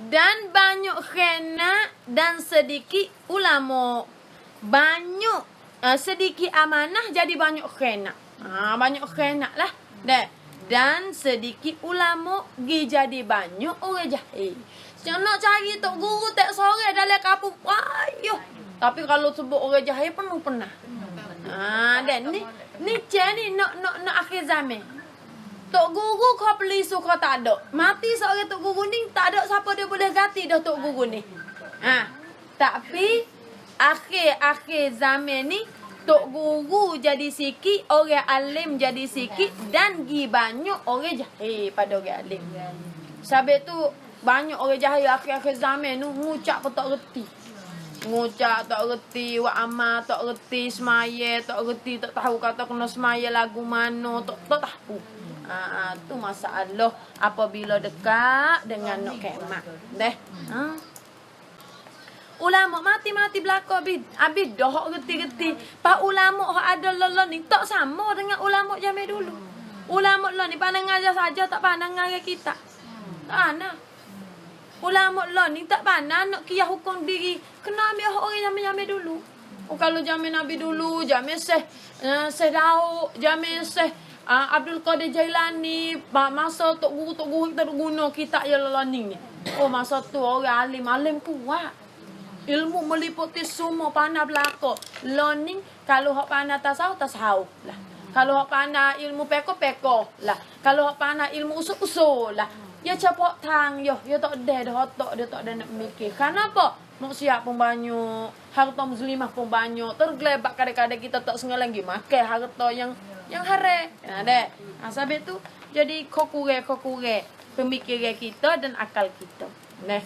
Dan banyak khena dan sedikit ulama. Sedikit amanah jadi banyak khena. Banyak khena lah. Deh. Dan sedikit ulama jadi banyak orang jahil. Jangan nak cari tok guru tak sore dalam kampung. Ayuh. Tapi kalau sebut orang jahil penuh pernah. Dan ni cah ni nak akhir zaman. Tok guru kau beli suka tak ada. Mati seorang tok guru ni tak ada siapa dia boleh ganti dah tok guru ni. Tapi akhir zaman ni tok guru jadi sikit, orang alim jadi sikit dan banyak orang jahil pada orang alim. Sebab tu banyak orang jahil akhir zaman tu ngucap pun tak reti. Ngucap tak reti, buat amal tak reti, semaya tak reti, tak tahu kata kena semaya lagu mana, tak tahu. Tu masalah apabila dekat dengan nak kemat. Deh. Ulama mati belaka abid dah hak reti-reti. Pak ulama hak ada lelon ni tak sama dengan ulama zaman dulu. Ulama lelon ni pandang aja saja tak pandang dengan kita. Ana. Ulama lah ni tak pandang nak kiyah hukum diri. Kena ambil orang zaman-zaman dulu. Kalau zaman Nabi dulu, zaman Syekh Daud, zaman Syekh Abdul Qadir Jailani, masa tok guru kita guna kitab yang learning ni. Masa tu orang alim kuat. Ilmu meliputi semua pandai belaka. Learning kalau hak pandai tasawuf lah. Kalau hak pandai ilmu peko lah. Kalau hak pandai ilmu usul lah. Ya cepat tang yo tak ada dah otak dia tak ada nak mikir. Kenapa? Maksiat pun banyak, harta muslimah pun banyak. Tergelebak kadang-kadang kita tak sengaja lagi makan harta yang haram. Dek. Sebab tu jadi kokure pemikiran kita dan akal kita. Nah.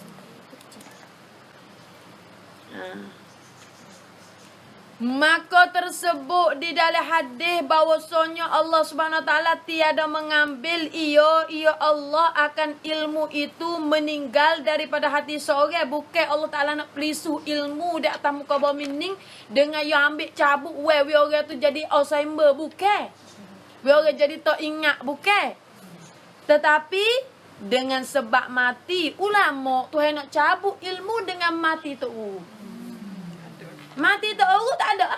Maka tersebut di dalam hadis bahwasanya Allah Subhanahu Wa Taala tiada mengambil ia Allah akan ilmu itu meninggal daripada hati seorang. Bukan Allah Taala nak pelisuh ilmu di atas muka bumi ni dengan yang ambil cabut orang tu jadi Alzheimer, bukan. Orang jadi tak ingat, bukan. Tetapi dengan sebab mati ulama Tuhan nak cabut ilmu dengan mati tu. Mati tak urut tak ada.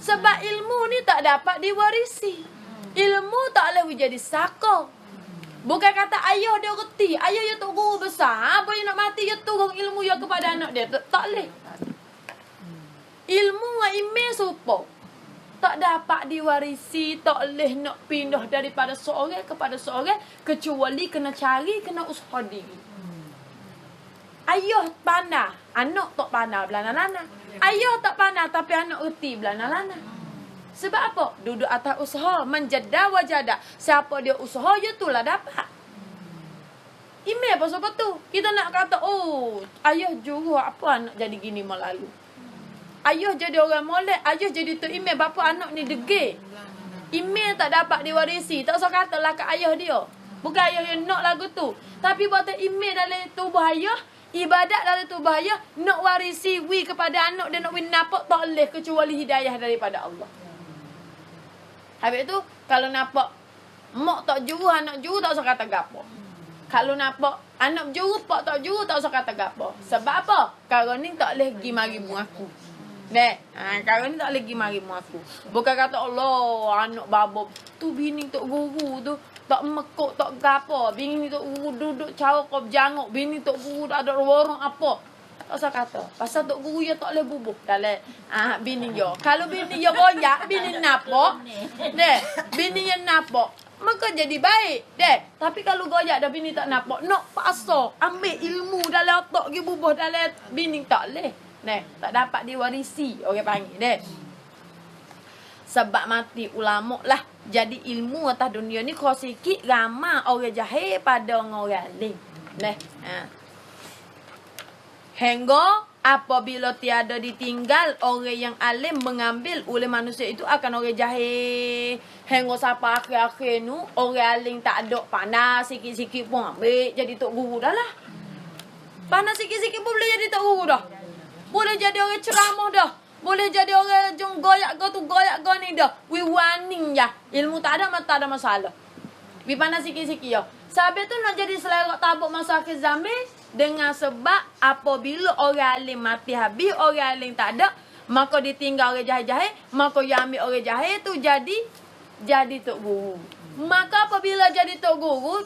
Sebab ilmu ni tak dapat diwarisi. Ilmu tak boleh jadi saka. Bukan kata ayah dia reti, ayah dia tok guru besar, apa yang nak mati dia turun ilmu dia kepada anak dia. Tak boleh. Ilmu dengan email serupa. Tak dapat diwarisi, tak boleh nak pindah daripada seorang kepada seorang kecuali kena cari, kena usaha diri. Ayah pandai, anak tak pandai belana-lana. Ayah tak pandai tapi anak reti belana-lana. Sebab apa? Duduk atas usaha, menjada wajada. Siapa dia usaha, dia tu lah dapat. Email pasal apa tu? Kita nak kata, oh, ayah juru apa anak jadi gini melalu. Ayah jadi orang molek, ayah jadi tu email, bapa anak ni degil. Email tak dapat diwarisi. Tak usah kata lah kat ayah dia. Bukan ayah yang nak lagu tu. Tapi buat email dalam tubuh ayah, ibadat dalam tubuh ayah, nak warisi wi kepada anak dan nak wi nampak tak boleh kecuali hidayah daripada Allah. Habis tu, kalau nampak mak tak juru, anak juru, tak usah kata gapo. Kalau nampak anak juru, pak tak juru, tak usah kata gapo. Sebab apa? Karo ni tak boleh pergi mari mu aku. Dek, karo ni tak boleh pergi mari mu aku. Bukan kata Allah, anak babab tu bini tok guru tu tak mekuk, tak gapo. Bini tok guru duduk cara kau jangok, bini tok guru ada warung apa. Tak usah kata. Pasal tok guru dia tak boleh bubuh dalam bini dia. Kalau bini dia royak, bini napak. Dek, bini yang napak, maka jadi baik. Dek, tapi kalau goyak dah bini tak napak, nak paksa ambil ilmu dalam otak pergi bubuh dalam bini tak boleh. Dek, tak dapat diwarisi orang panggil, dek. Sebab mati ulama lah. Jadi ilmu atas dunia ni kau sikit ramai orang jahil pada orang lain. Nah, hingga apabila tiada ditinggal orang yang alim mengambil oleh manusia itu akan orang jahil. Hingga sampai akhir-akhir nu orang alim tak ada pandai sikit-sikit pun ambil jadi tok guru dah lah. Pandai sikit-sikit pun boleh jadi tok guru dah. Boleh jadi orang ceramah dah. Boleh jadi orang jong goyak go tu goyak go ni dah. We warning ya. Ilmu tak ada masalah. We pandai sikit-sikit ya. Sebab tu nak jadi selerak tabuk masa akhir zaman dengan sebab apabila orang alim mati habis, orang alim tak ada, maka ditinggal orang jahil-jahil, maka yang ambil orang jahil tu jadi tok guru. Maka apabila jadi tok guru,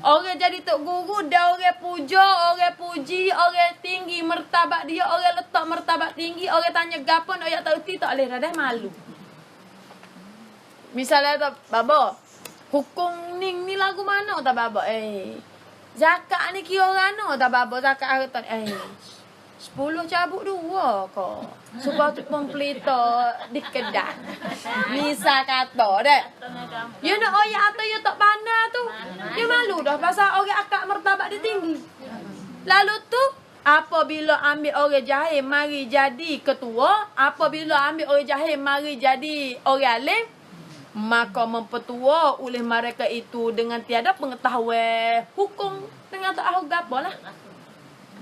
orang jadi tok guru, dah orang puja, orang puji, orang tinggi martabat dia, orang letak martabat tinggi, orang tanya gapo nak ayat tak tak boleh dah malu. Misalnya tak baba, hukum ni lagu mana tak baba? Zakat ni kira orang tak baba zakat harta 10 cabut 2 kau. Sebab tu pemplita di kedai. Misal kata dek. You nak ayat atau you tak pandai tu. You malu dah pasal orang akak martabat dia tinggi. Lalu tu apabila ambil orang jahil mari jadi ketua, apabila ambil orang jahil mari jadi orang alim, maka mempertua oleh mereka itu dengan tiada pengetahuan hukum dengan tak tahu gapo lah.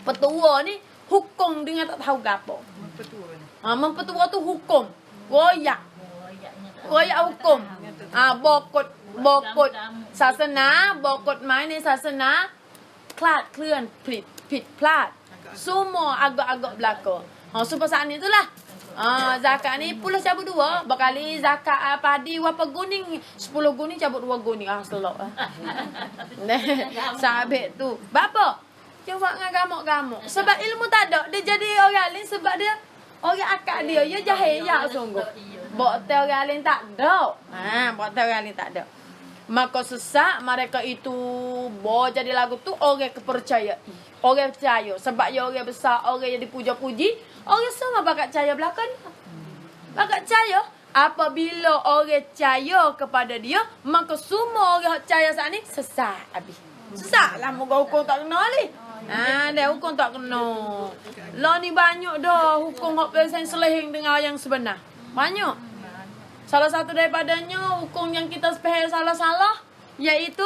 Petua ni hukum dengan tak tahu gapo. Mempertua tu hukum. Royak hukum. Bokot sasana, bokot main ni sasana klat keluanผิด พลาด semua agak-agak belaka. Supaya saat ni itulah. Zakat ni 10 cabut 2 berkali zakat padi berapa guning 10 guning cabut 2 guning selok sabit tu bapa jawab dengan gamuk-gamuk sebab ilmu tak ada dia jadi orang lain sebab dia orang akak dia jahil ya sungguh bok orang lain tak ada bok orang lain tak ada Maka sesat mereka itu bo jadi lagu tu orang kepercayaan. Orang percaya sebab dia orang besar, orang yang dipuja-puji, orang semua bakal percaya belakang dia. Bakal percaya apabila orang percaya kepada dia, maka semua orang percaya saat ni sesat habis. Sesat lah moga hukum tak kena ni. Dah hukum tak kena. Lah ni banyak dah hukum hak pesen selehing dengan yang sebenar. Banyak. Salah satu daripadanya hukum yang kita sepeh salah-salah iaitu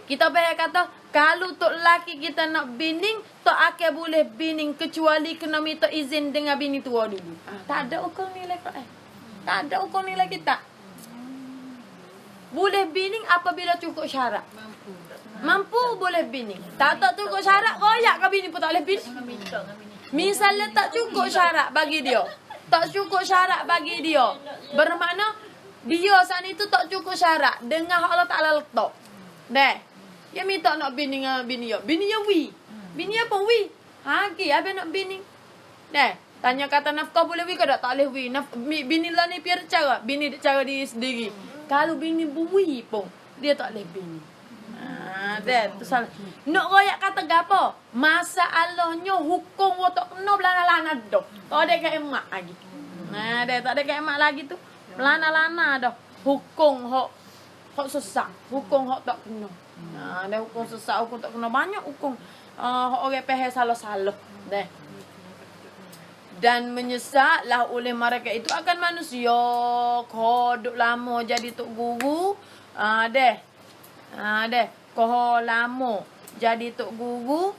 kita peh kata kalau tok lelaki kita nak bining, tok akal boleh bining kecuali kena minta izin dengan bini tua dulu. Tak ada hukum nilai Quran. Tak ada hukum nilai kita. Boleh bining apabila cukup syarat. Mampu boleh bining. Tak cukup syarat, royak ke bini pun tak boleh bining. Misalnya tak cukup syarat bagi dia. Tak cukup syarat bagi dia. Bermakna dia saat itu tak cukup syarat dengan Allah Ta'ala letak. Dah. Dia minta nak bini dengan bini dia. Bini dia wi. Bini apa wi? Hagi habis nak bini. Dah. Tanya kata nafkah boleh wi ke tak? Tak boleh wi. Bini lah ni biar cara. Bini cara diri sendiri. Kalau bini wi pun dia tak boleh bini. Dah. Tu salah. Nak royak kata gapo? Masalahnya hukum wa tak kena belana-lana dah. Tak ada kat emak lagi. Dah tak ada kat emak lagi tu. Belana-lana dah. Hukum hak sesat. Hukum hak tak kena. Dah hukum sesat, hukum tak kena. Banyak hukum orang peh salah-salah. Dah. Dan menyesatlah oleh mereka itu akan manusia. Kodok lama jadi tok guru. Dah. Koho lama jadi tok guru.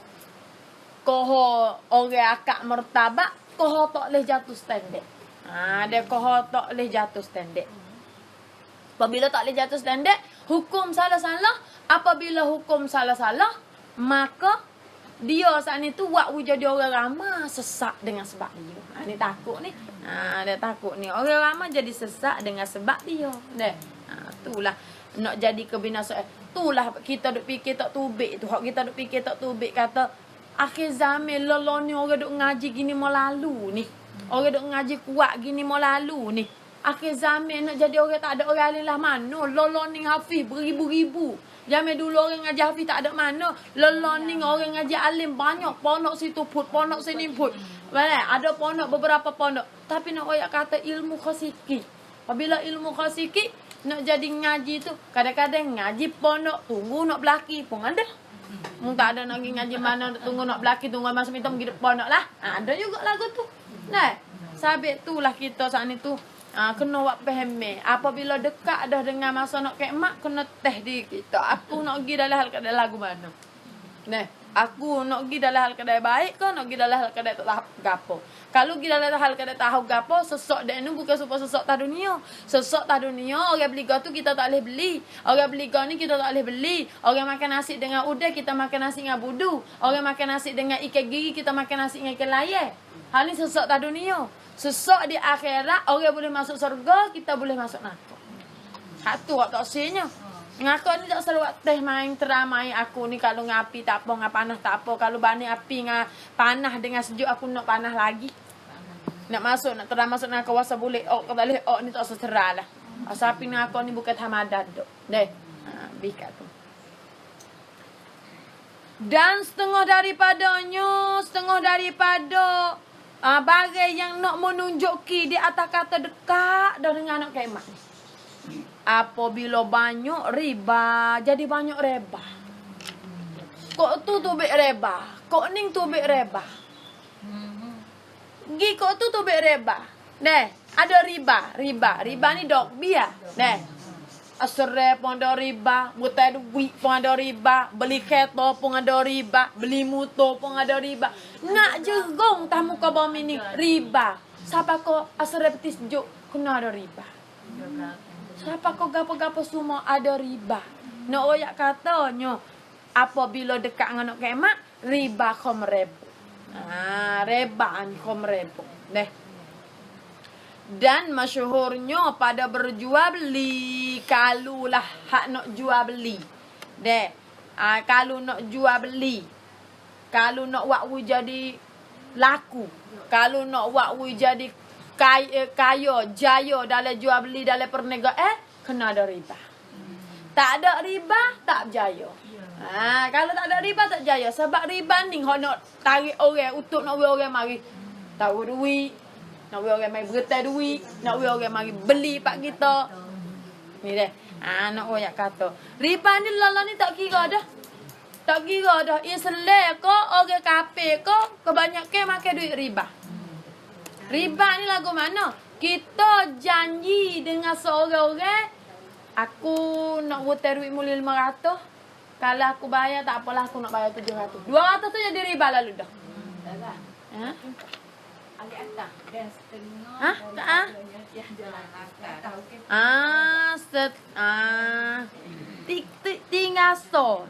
Koho orang akak mertabak. Koho tak boleh jatuh standard. Dia koho tak boleh jatuh standard. Apabila tak boleh jatuh standard, hukum salah-salah. Apabila hukum salah-salah, maka dia saat ni tu buat jadi orang ramah sesat dengan sebab dia. Ni takut ni. Dia takut ni. Orang ramah jadi sesat dengan sebab dia. Itulah nak jadi kebinasaan. Itulah kita duk fikir tak tubik tu. Hak kita duk fikir tak tubik kata akhir zaman lolo ni orang duk ngaji gini mau lalu ni. Orang duk ngaji kuat gini mau lalu ni. Akhir zaman nak jadi orang tak ada orang alim lah mana. Lolo ni hafiz beribu-ribu. Zaman dulu orang ngaji hafiz tak ada mana. Lolo ni orang ngaji alim banyak. Pondok situ put, pondok sini put. Ada pondok beberapa pondok. Tapi nak royak kata ilmu khasiki. Apabila ilmu khasiki nak jadi ngaji tu kadang-kadang ngaji pondok tunggu nak belaki pun ada. Mung tak ada nak pergi ngaji mana tunggu nak belaki tunggu masa minta pergi pondok lah. Ada juga lagu tu. Nah, sabit tu lah kita saat ni tu kena buat pahami. Apabila dekat dah dengan masa nak ke mak kena teh di kita. Aku nak pergi dalam hal kedai lagu mana. Nah, aku nak pergi dalam hal kedai baik ke nak pergi dalam hal kedai tak tahu gapo. Kalau pergi dalam hal kedai tahu gapo, sesok dia ni bukan supaya sesok tak dunia. Sesok tak dunia, orang beli tu kita tak boleh beli. Orang beli ni kita tak boleh beli. Orang makan nasi dengan udang, kita makan nasi dengan budu. Orang makan nasi dengan ikan gigi, kita makan nasi dengan ikan layar. Hal ni sesok tak dunia. Sesok di akhirat, orang boleh masuk surga, kita boleh masuk neraka. Hak tu hak tak sinya. Ngaku ni tak seru teh main teramai aku ni kalau ngapi tak apa, ngapanah tak apa. Kalau bani api ngah panah dengan sejuk aku nak panah lagi. Nak masuk nak terang masuk nak kawasan boleh tak boleh ni tak secerah lah. Asapi nak aku ni bukan hamadan dok. Deh. Bikat tu. Dan setengah daripada bagai yang nak menunjuki di atas kata dekat dah dengan anak kemat. Apabila banyak riba, jadi banyak reba. Kok tu tubik reba, kok ning tubik reba. Gi kok tu tubik reba. Neh, ada riba ni dok biar. Neh. Asre pun ada riba, butai duit pun ada riba, beli kereta pun ada riba, beli motor pun ada riba. Nak jerong tamu kau bawa mini riba. Siapa kau asre petis juk kena ada riba. Siapa kau gapo-gapo semua ada riba. Nak royak katanya apabila dekat dengan nak kemak riba khomrebo. Riba an khomrebo. Neh. Dan masyhurnya pada berjual beli kalulah hak nak jual beli. Deh. Kalau nak jual beli. Kalau nak buat jadi laku. Kalau nak buat jadi kaya jaya dalam jual beli dalam perniagaan kena ada riba. Tak ada riba, tak berjaya. Kalau tak ada riba, tak berjaya. Sebab riba ni, hok nak tarik orang, untuk nak orang mari tahu duit, nak orang mari bergetar duit, nak orang mari beli pak kita. Ni deh. Nak orang kata. Riba ni lala ni tak kira dah. Tak kira dah. Islam ke, orang kafir ke, kebanyakan makan duit riba. Riba ni lagu mana? Kita janji dengan seorang-orang, aku nak buat duit mula 500. Kalau aku bayar, tak apalah, aku nak bayar 700. 200 tu jadi riba lalu dah. Ha?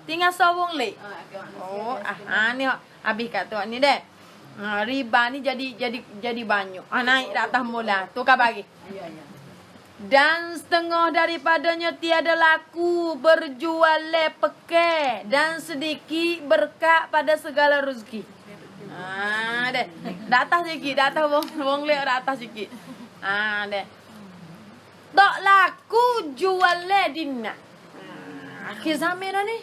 Tinggal so wong lek. Oh, ni habis kat tu ni deh. Riba ni jadi banyak. Naik dah atas mula. Tu kau bagi. Dan setengah daripadanya tiada laku berjual pekai dan sedikit berkat pada segala rezeki. Deh. Dah atas sikit, dah atas wong lek dah atas sikit. Deh. Tak laku jual dina. Akhir zaman dah ni.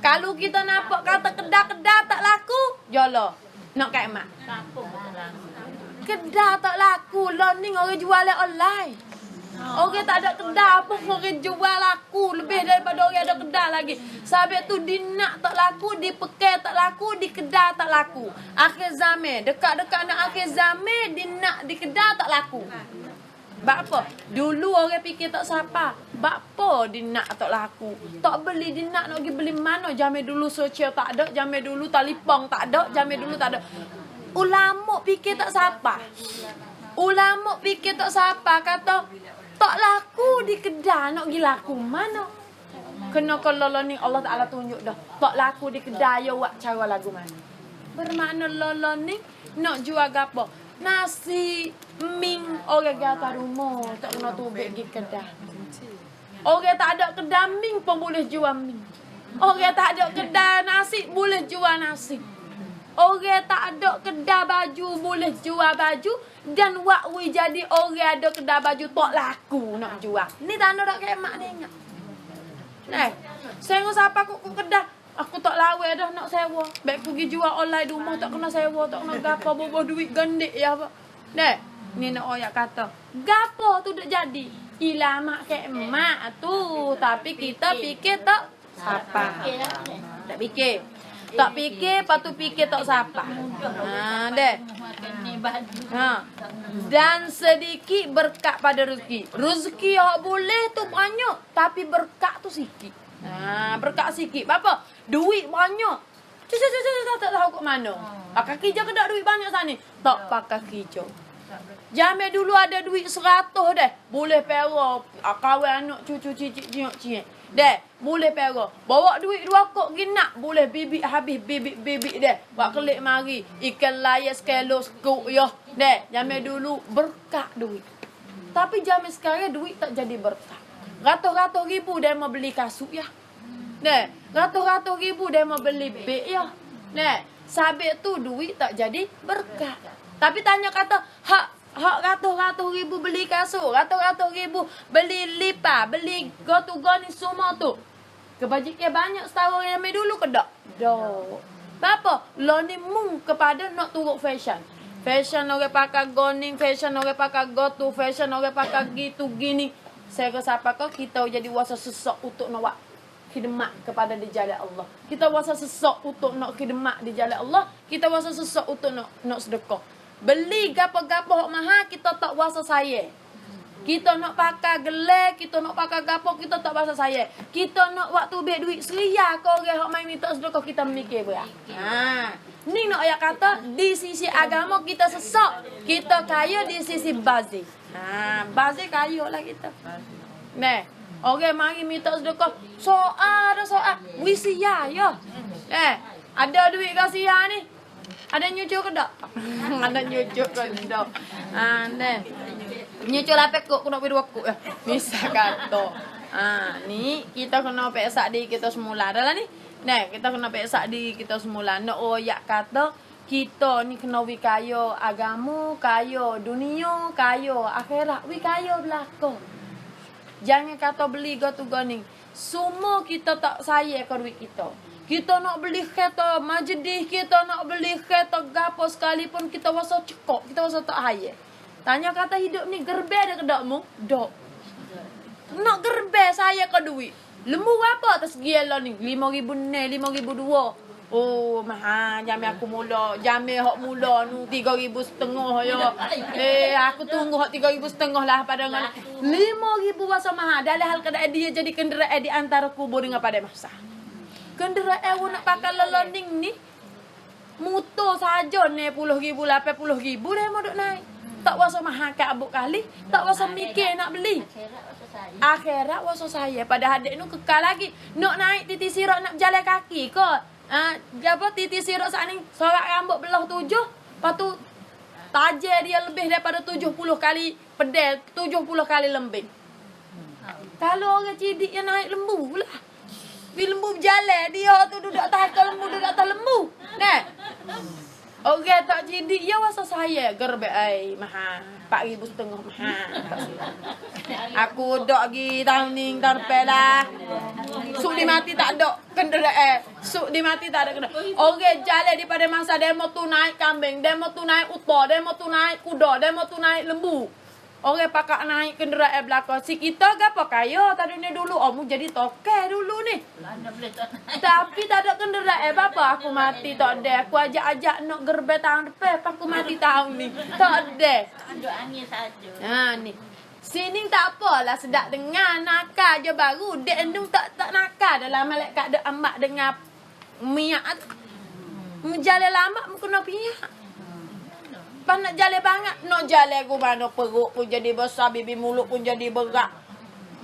Kalau kita nampak kata kedah-kedah tak laku, jolo. Nak kat mak. Kedah tak laku, learning orang jual online. Orang tak ada kedah pun orang jual laku lebih daripada orang ada kedah lagi. Sebab tu di nak tak laku, di pekai tak laku, di kedah tak laku. Akhir zaman, dekat-dekat nak akhir zaman, di nak di kedah tak laku. Bak apa? Dulu orang fikir tak siapa. Bak apa di nak tak laku? Tak beli di nak pergi beli mana? Zaman dulu sosial tak ada, zaman dulu telefon tak ada, zaman dulu tak ada. Ulama fikir tak siapa. Ulama fikir tak siapa kata tak laku di kedah nak pergi laku mana? Kena kalau ni Allah Taala tunjuk dah. Tak laku di kedah ya buat cara lagu mana? Bermakna lolo ni nak jual gapo? Nasi ming orang gata rumah tak kena tubik pergi kedah. Orang tak ada kedah ming pun boleh jual ming. Orang tak ada kedah nasi boleh jual nasi. Orang tak ada kedah baju boleh jual baju. Dan wakwi jadi orang ada kedah baju tak laku nak jual. Ni tanda tak kemak ni ingat. Saya ngos apa aku kedah. Aku tak lawa dah nak sewa. Baik pergi jual online di rumah tak kena sewa, tak kena gapo bobo duit gendik ya apa. Ni nak oyak kata. Gapo tu dak jadi. Ilamak ke emak tu, tapi kita fikir tak siapa. Tak fikir. Tak fikir, patu fikir tak siapa. Dan sedikit berkat pada rezeki. Rezeki yang boleh tu banyak, tapi berkat tu sikit. Berkat sikit. Apa? Duit banyak. Tak tahu kat mana. Pakai kerja ke tak duit banyak sana? Tak pakai kerja. Zaman dulu ada duit 100 dah. Boleh pera. Kawan anak cucu cicit. Deh, boleh pera. Bawa duit 2 kok ginak. Boleh bibik habis. Bibik deh. Buat kelik mari. Ikan layar sekelo sekuk ya. Deh, zaman dulu berkat duit. Tapi zaman sekarang duit tak jadi berkat. Ratus-ratus ribu dia mau beli kasut ya. Deh, ratus-ratus ribu dia mau beli beg ya. Deh, sabit tu duit tak jadi berkat. Tapi tanya kata, hak ratus-ratus ribu beli kasut, ratus-ratus ribu beli lipa, beli go-to-go ni semua tu. Kebajikan banyak setahun yang dulu ke tak? Dok. Apa? Lo ni mung kepada nak turut fashion. Fashion orang pakai goning, fashion orang pakai go-to, fashion orang pakai gitu gini. Saya rasa apakah kita jadi wasa sesak untuk nak buat khidmat kepada di jalan Allah. Kita wasa sesak untuk nak khidmat di jalan Allah. Kita wasa sesak untuk nak sedekah. Beli gapo-gapo hok mahal kita tak wasa saya. Kita nak pakai gelar, kita nak pakai gapo kita tak wasa saya. Kita nak waktu beg duit seria ke orang hok main minta sedekah kita mikir berat. Ni nak ayat kata di sisi agama kita sesak, kita kaya di sisi bazir. Bazir kaya lah kita. Orang mari minta sedekah, soal. Wisia ya. Ada duit ke sia ni? Ada nyucuk ke tak? Ada nyucuk ke tak? Nyucuk lapek kok nak beri 2 kok ya. Bisa kata. Ni kita kena peksak di kita semula dah lah ni. Kita kena peksak di kita semula. Nak oyak kata kita ni kena wi kaya agama, kaya dunia, kaya akhirat, wi kaya belakang. Jangan kata beli go-to-go ni. semua kita tak sayang ke duit kita. Kita nak beli kereta majlis, kita nak beli kereta gapo sekalipun kita rasa cekok, kita rasa tak hayal. Tanya kata hidup ni gerbe ada ke dakmu? Dok. Nak gerbe saya ke duit. Lembu apa atas gila ni? 5,000 ni, 5,002. Oh, mahal. Jami aku mula. Jami hok mula nu 3,500 ya. Aku tunggu hok 3,500 lah pada dengan 5,000 rasa mahal. Dalam hal keadaan dia jadi kenderaan di antara kubur dengan pada masa. Kenderaan nak pakai learning ni motor saja ni 10,000, 80,000 dah mau duk naik. Tak rasa mahal kat abuk kali, tak rasa mikir nak beli. Akhirat rasa saya pada adik nu kekal lagi. Nak naik titi sirok nak berjalan kaki ke? Apa titi sirok saat ni sorak rambut belah 7, lepas tu tajir dia lebih daripada 70 kali pedal, 70 kali lembing. Kalau orang cidik yang naik lembu lah. Bila lembu berjalan, dia tu duduk atas lembu, duduk atas lembu. Nah. Orang tak cidik, ya rasa saya gerbe ai mahal. 4,500 mahal. Aku dok lagi tahun ni tahun depan lah. Suk di mati tak ada kenderaan. Suk di mati tak ada kenderaan. Orang jalan daripada masa demo tu naik kambing, demo tu naik unta, demo tu naik kuda, demo tu naik lembu. Orang pakak naik kenderaan belakang. Si kita gapo kaya tadi ni dulu. Mu jadi toke dulu ni. Tapi tak ada kenderaan apa. Aku mati tak ada. Aku ajak-ajak nak gerbe tahun depan. Aku mati tahun ni. Tak ada. Duk angin saja. Ni. Sini tak apalah sedap dengar nakal je baru. Dek endung tak nakal dalam malaikat dek amak dengar miak tu. Menjalan lama mu kena piak. Pas nak jalan banget, nak jalan aku mana perut pun jadi besar, bibir mulut pun jadi berat.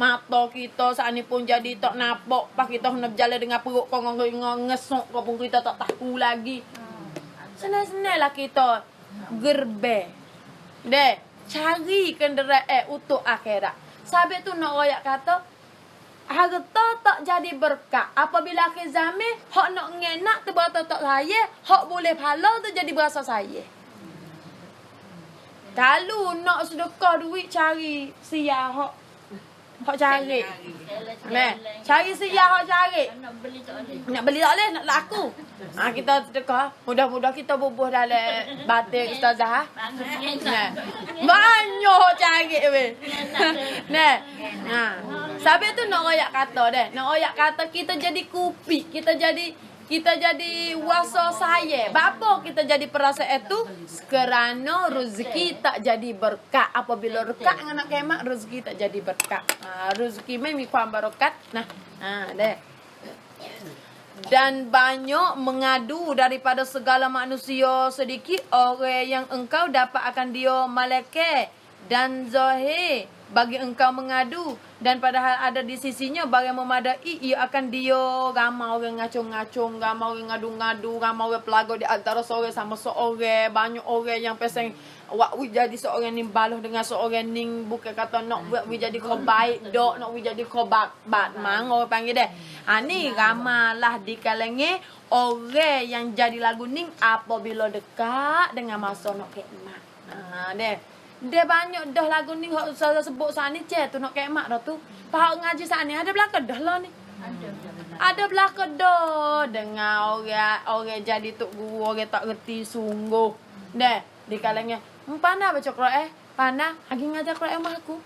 Mata kita saat ni pun jadi tak nampak. Pas kita nak berjalan dengan perut kongong ngesok kau pun kita tak tahu lagi. Senang-senang lah kita gerbe. Dek, cari kenderaan untuk akhirat. Sabit tu nak royak kata, harta tak jadi berkat. Apabila akhir zaman, hak nak ngenak tu berata tak saya, hak boleh pahala tu jadi berasa saya. Kalau nak sedekah duit cari siah hak cari. Nah, cari siah hak cari. Nak beli tak boleh. Nak beli tak boleh, nak laku. Kita sedekah, mudah-mudah kita bubuh dalam batik ustazah. Nah. Banyak cari weh. Nah. Sampai tu nak royak kata dah. Nak royak kata kita jadi kupi, kita jadi wasa saya. Bapa kita jadi perasa itu kerana rezeki tak jadi berkat. Apabila berkat dengan nak kemak, rezeki tak jadi berkat. Rezeki memang kuam berkat. Deh. Dan banyak mengadu daripada segala manusia sedikit orang yang engkau dapat akan dia malaikat dan zahir bagi engkau mengadu, dan padahal ada di sisinya barang memadai, ia akan dia ramai orang ngacung-ngacung, ramai orang ngadu-ngadu, ramai orang pelaga di antara seorang sama seorang. Banyak orang yang peseng wak wi jadi seorang ni baluh dengan seorang ni, bukan kata nak buat wi jadi kau baik dok, nak wi jadi kau bat mang orang panggil deh. Ni ramalah di kalangan orang yang jadi lagu ni apabila dekat dengan masa nak kiamat. Deh. Dia banyak dah lagu ni hak saya sebut saat ni tu nak kemak dah tu. Pak ngaji saat ni ada belaka dah lah ni. Ada belaka dah dengan orang jadi tok guru, orang tak reti sungguh. Deh di kalangan pandai baca Quran pandai lagi ngajar Quran mak aku.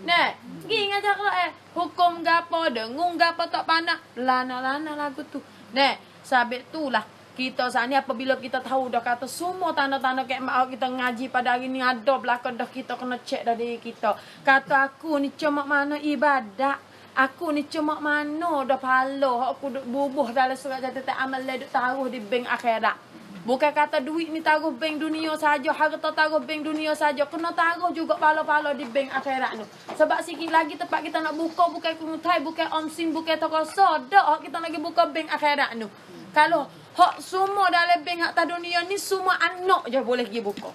Deh gi ngajar Quran hukum gapo dengung gapo tak pandai lana-lana lagu tu. Deh sabit tulah kita saat ni apabila kita tahu dah kata semua tanda-tanda kiamat kita ngaji pada hari ni ada belakang dah kita kena cek dah diri kita. Kata aku ni cuma mana ibadat. Aku ni cuma mana dah pahala. Aku duk bubuh dalam surat catatan amal duk taruh di bank akhirat. Bukan kata duit ni taruh bank dunia saja, harta taruh bank dunia saja. Kena taruh juga pahala-pahala di bank akhirat tu. Sebab sikit lagi tempat kita nak buka bukan kunutai, bukan omsin, bukan tokoso. Dak kita lagi buka bank akhirat tu. Kalau hak semua dalam bank hak dunia ni semua anak je boleh pergi buka.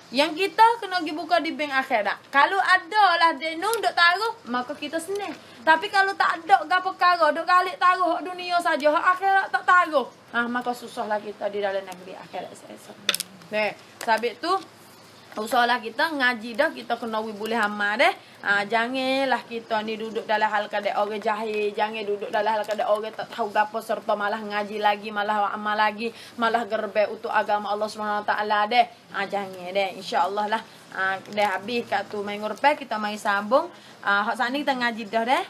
Yang kita kena pergi buka di bank akhirat. Kalau ada lah denung duk taruh, maka kita senang. Tapi kalau tak ada gapo perkara, duk kalik taruh hak dunia saja, hak akhirat tak taruh. Maka susahlah kita di dalam negeri akhirat esok. Sabit tu Usahalah kita ngaji dah, kita kena boleh amal deh. Janganlah kita ni duduk dalam hal kadang orang jahil, jangan duduk dalam hal kadang orang tak tahu gapo serta malah ngaji lagi, malah amal lagi, malah gerbe untuk agama Allah Subhanahu Wa Taala deh. Jangan deh, insya-Allah lah. Dah habis kat tu main ngurpe, kita mai sambung. Hak sana kita ngaji dah deh.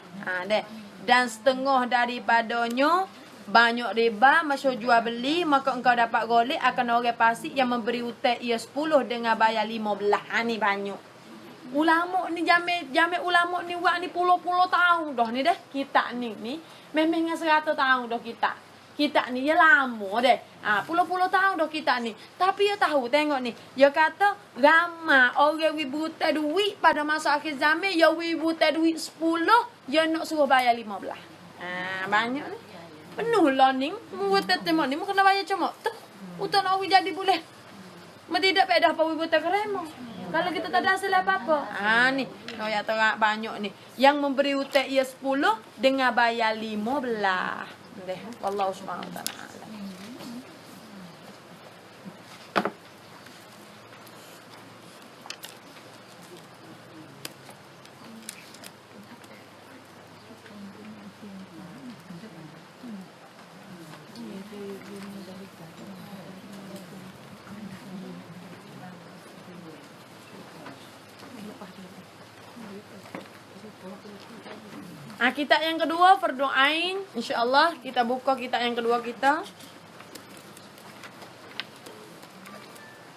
Deh. Dan setengah daripadanya banyak riba masuk jual beli, maka engkau dapat golek akan orang fasik yang memberi hutang ia 10 dengan bayar 15. Ni banyak. Ulama ni jamai ulama ni buat ni puluh-puluh tahun dah ni dah. Kita ni memang dengan 100 tahun dah kita. Kita ni ya lama deh. Puluh-puluh tahun dah kita ni. Tapi ya tahu tengok ni. Ya kata ramai orang wibuta duit pada masa akhir zaman, ya wibuta duit 10, ya nak suruh bayar 15. Banyak ni. Penuh lah ni. Buat teman ni. Kena bayar cuma. Untuk nak jadi boleh. Tidak pedah apa ibu tak kerema. Kalau kita tak ada hasil apa-apa. Ni. Kaya tengok banyak ni. Yang memberi hutang ia 10 dengan bayar 15. Deh. Wallahu subhanahu wa ta'ala. Kitab yang kedua Fardhu Ain, insya-Allah kita buka kitab yang kedua kita.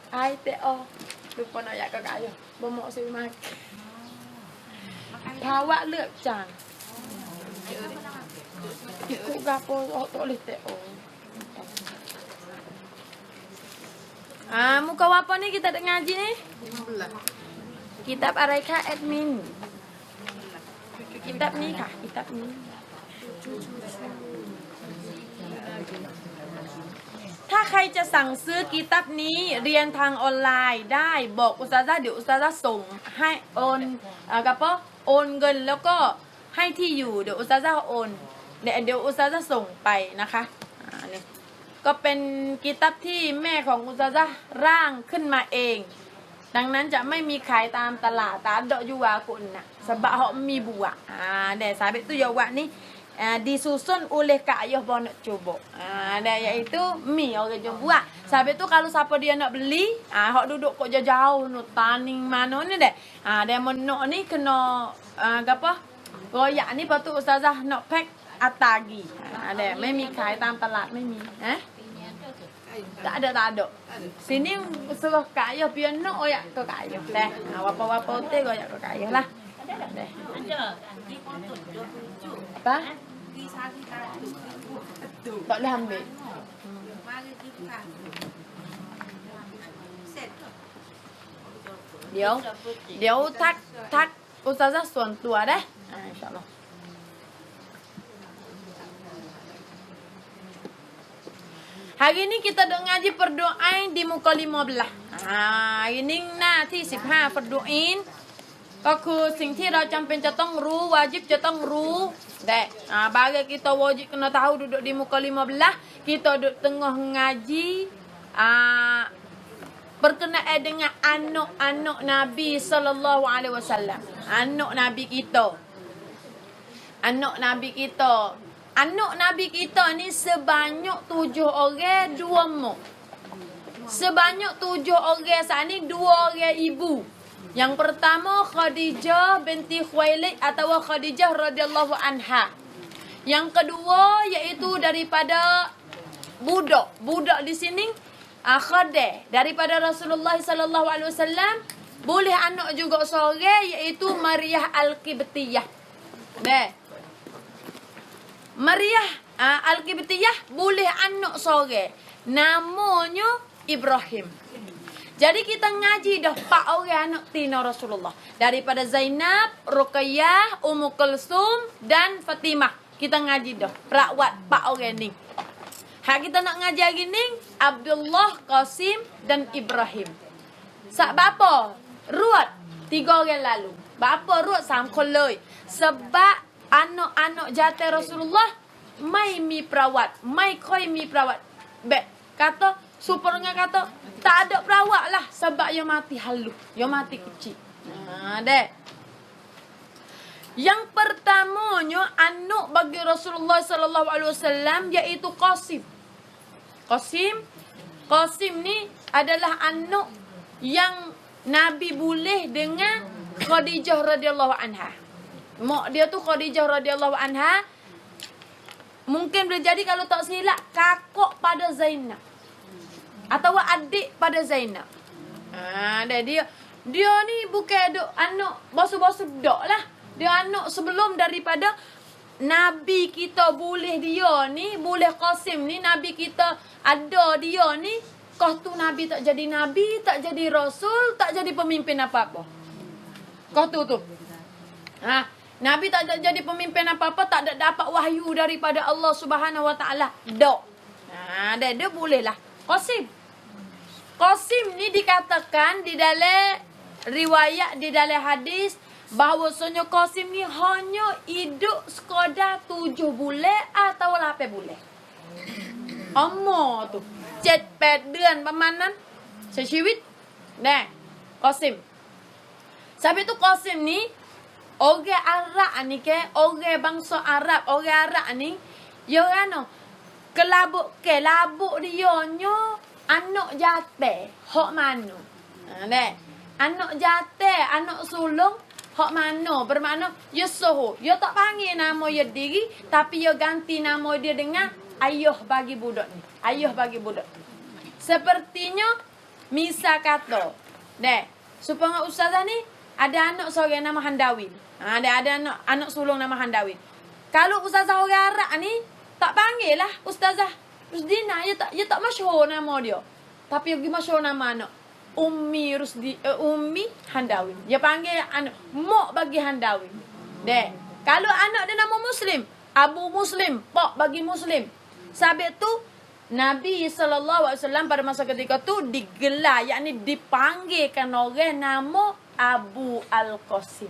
Ai teo. Lupa nak yak kakak ayah. Bomok si mak. Bawa lek cang. Ikut gapo tak boleh teo. Muka apa ni kita nak ngaji ni? 15. Kitab Araika Admin. Kitab ni kah? Kitab ni.ถ้าใครจะสั่งซื้อกิตับนี้เรียนทางออนไลน์ได้บอกอุตสาหะเดี๋ยวอุตสาหะส่งให้โอนกระเป๋าโอนเงินแล้วก็ให้ที่อยู่เดี๋ยวอุตสาหะโอนเดี๋ยวอุตสาหะส่งไปนะคะนี่ก็เป็นกิตับที่แม่ของอุตสาหะร่างขึ้นมาเองดังนั้นจะไม่มีขายตามตลาดตามดอกยูวาคุณนะsebab hok mi buat. Dan sabit tu jawab ni disusun oleh Kak Ayah bawa nak cuba. Dan iaitu mi orang jom buat. Sabit tu kalau siapa dia nak beli, hok duduk kok jauh-jauh nu taning mana ni deh. Dan monok ni kena apa? Royak ni patut ustazah nak pack atagi. Dan mai mi khai tam talat mai mi. Tak ada. Sini suruh Kak Ayah piano oyak ke Kak Ayah. Deh. Apa-apa teh oyak ke Kak Ayah lah. Deh. Apa? Tak boleh ambil. Dia tak ustazah ส่วนตัวเด้insya-Allah. Hari ni kita dok ngaji perdoaan di muka 15. Hari niหน้าที่15 perdoaan ก็คือสิ่งที่เราจำเป็นจะต้องรู้วาจิบจะต้องรู้dek. Bagi kita wajib kena tahu duduk di muka 15, kita duduk tengah ngaji berkenaan dengan anak-anak Nabi sallallahu alaihi wasallam. Anak Nabi kita. Anak Nabi kita ni sebanyak 7 orang 2 mak. Sebanyak 7 orang saat ni 2 orang ibu. Yang pertama Khadijah binti Khuwailid atau Khadijah radhiyallahu anha. Yang kedua iaitu daripada budak. Budak di sini Khadah daripada Rasulullah sallallahu alaihi wasallam. Boleh anak juga seorang iaitu Maryah Al-Qibtiyah. Maryah Al-Qibtiyah boleh anak seorang. Namanya Ibrahim. Jadi kita ngaji dah 4 orang anak tina Rasulullah. Daripada Zainab, Ruqayyah, Ummu Kulsum dan Fatimah. Kita ngaji dah. Perawat 4 orang ni. Hak kita nak ngaji hari ni Abdullah, Qasim dan Ibrahim. Bapa Ruat 3 orang lalu. Bapa Ruat 3 คนเลย Sebab anak-anak jatuh Rasulullah mai mi perawat, mai koi mi perawat. Kata Supernya kata tak ada perawak lah sebab dia mati halus, dia mati kecil. Dek. Yang pertamanya anak bagi Rasulullah sallallahu alaihi wasallam iaitu Qasim. Qasim ni adalah anak yang Nabi boleh dengan Khadijah radhiyallahu anha. Mak dia tu Khadijah radhiyallahu anha. Mungkin boleh jadi kalau tak silap kakak pada Zainab. Atau adik pada Zainab. Dia ni bukan anak basuh-basuh dak lah. Dia anak sebelum daripada Nabi kita boleh dia ni, boleh Qasim ni, Nabi kita ada dia ni. Kau tu Nabi tak jadi Nabi, tak jadi Rasul, tak jadi pemimpin apa-apa. Kau tu. Nabi tak jadi pemimpin apa-apa, tak dapat wahyu daripada Allah Subhanahu Wa Taala. Dok. Dia boleh lah. Qasim ni dikatakan di dalam riwayat, di dalam hadis bahawasanya Qasim ni hanya hidup sekadar 7 bulan atau 8 bulan. Tu 7-8 เดือนประมาณนั้นเสียชีวิตQasim. Sampai tu Qasim ni orang Arab ni orang bangsa Arab, orang Arab ni dia kelabuk dia nyo anak jatah hak mana. Anak jatah, anak sulung hak mana, bermakna dia soho. Dia tak panggil nama dia diri, tapi dia ganti nama dia dengan ayah bagi budak ni. Ayah bagi budak. Sepertinya misal kata, supaya ustazah ni ada anak seorang nama Handawin. Ada anak sulung nama Handawin. Kalau ustazah orang Arab ni tak panggil lah ustazah Rusdina, dia tak masyhur nama dia. Tapi dia masyhur nama anak Ummi Handawin. Dia panggil anak mak bagi Handawin. Kalau anak dia nama Muslim, Abu Muslim, pak bagi Muslim. Sebab tu Nabi SAW pada masa ketika tu digelar, yakni dipanggilkan orang nama Abu Al-Qasim.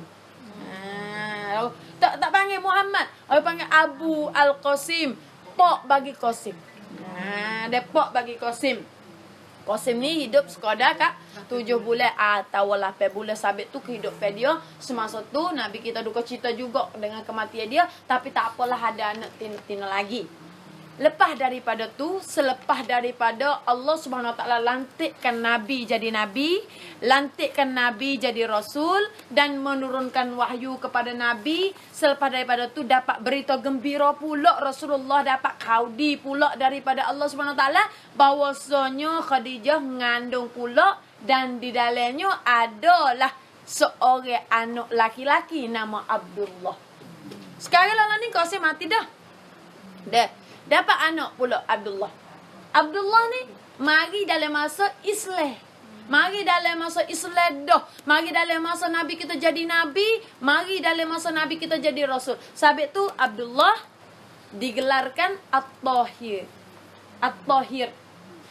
Tak panggil Muhammad, orang panggil Abu Al-Qasim, pak bagi Qasim. Dia pak bagi Qasim. Qasim ni hidup sekadar 7 bulan atau 8 bulan. Sabit tu kehidupan dia semasa tu Nabi kita duka cita juga dengan kematian dia, tapi tak apalah ada anak tina lagi. Lepas daripada tu, selepas daripada Allah Subhanahu Wa Taala lantikkan Nabi jadi Nabi, lantikkan Nabi jadi Rasul dan menurunkan wahyu kepada Nabi. Selepas daripada tu dapat berita gembira pula, Rasulullah dapat kaudi pula daripada Allah Subhanahu Wa Taala bahwasanya Khadijah mengandung pula dan di dalamnya adalah seorang anak laki-laki nama Abdullah. Sekarang lah ni Qasim mati dah. Dapat anak pula Abdullah. Abdullah ni mari dalam masa Islam. Mari dalam masa Islam dah. Mari dalam masa Nabi kita jadi Nabi. Mari dalam masa Nabi kita jadi Rasul. Sebab tu Abdullah digelarkan At-Tahir. At-Tahir.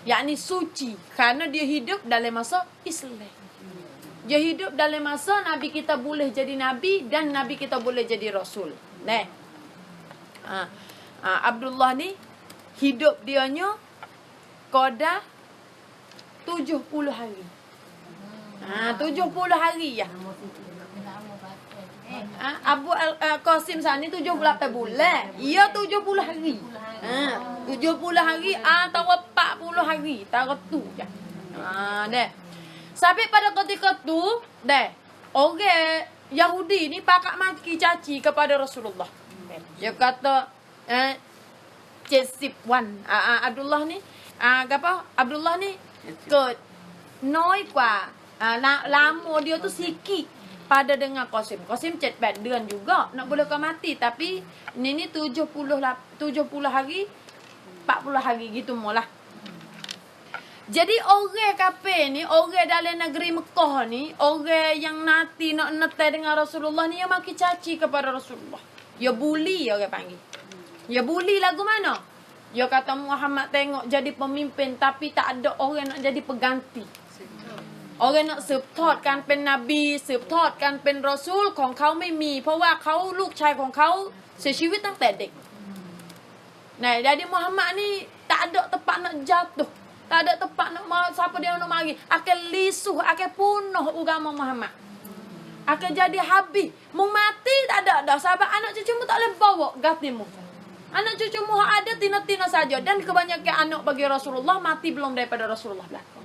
Yakni suci. Kerana dia hidup dalam masa Islam. Dia hidup dalam masa Nabi kita boleh jadi Nabi dan Nabi kita boleh jadi Rasul. Abdullah ni hidup dianya qada 70 hari. 70 hari ya. Abu Qasim sana ni 78 bulan. Ia 70 hari. 70 hari atau 40 hari. Taruh tu je. Sampai pada ketika tu, orang Yahudi ni pakak maki caci kepada Rasulullah. Dia kata Wan Abdullah ni Abdullah ni keน้อย กว่า lama dia tu sikit pada dengan Qasim 7-8 bulan juga nak boleh kau mati, tapi ni 70 hari 40 hari gitu molah. Jadi orang kafir ni, orang dalam negeri Mekah ni, orang yang nak netai dengan Rasulullah ni, yang maki caci kepada Rasulullah. Ya bully orang panggil. Ya bully lagu mana? Ya kata Muhammad tengok jadi pemimpin tapi tak ada orang nak jadi pengganti. Orang nakสืบทอดpen Nabi,สืบทอดpen Rasul ของเขาไม่มีเพราะว่าเขาลูกชายของเขาเสียชีวิตตั้งแต่เด็ก. Nah, jadi Muhammad ni tak ada tempat nak jatuh. Tak ada tempat nak mau siapa dia nak mari. Akan lisuh, akan punah agama Muhammad. Akan jadi habis. Mu mati tak ada dah. Sahabat anak cucumu tak boleh bawa gatimu. Anak cucumu ada tina-tina saja. Dan kebanyakan anak bagi Rasulullah mati belum daripada Rasulullah belakang.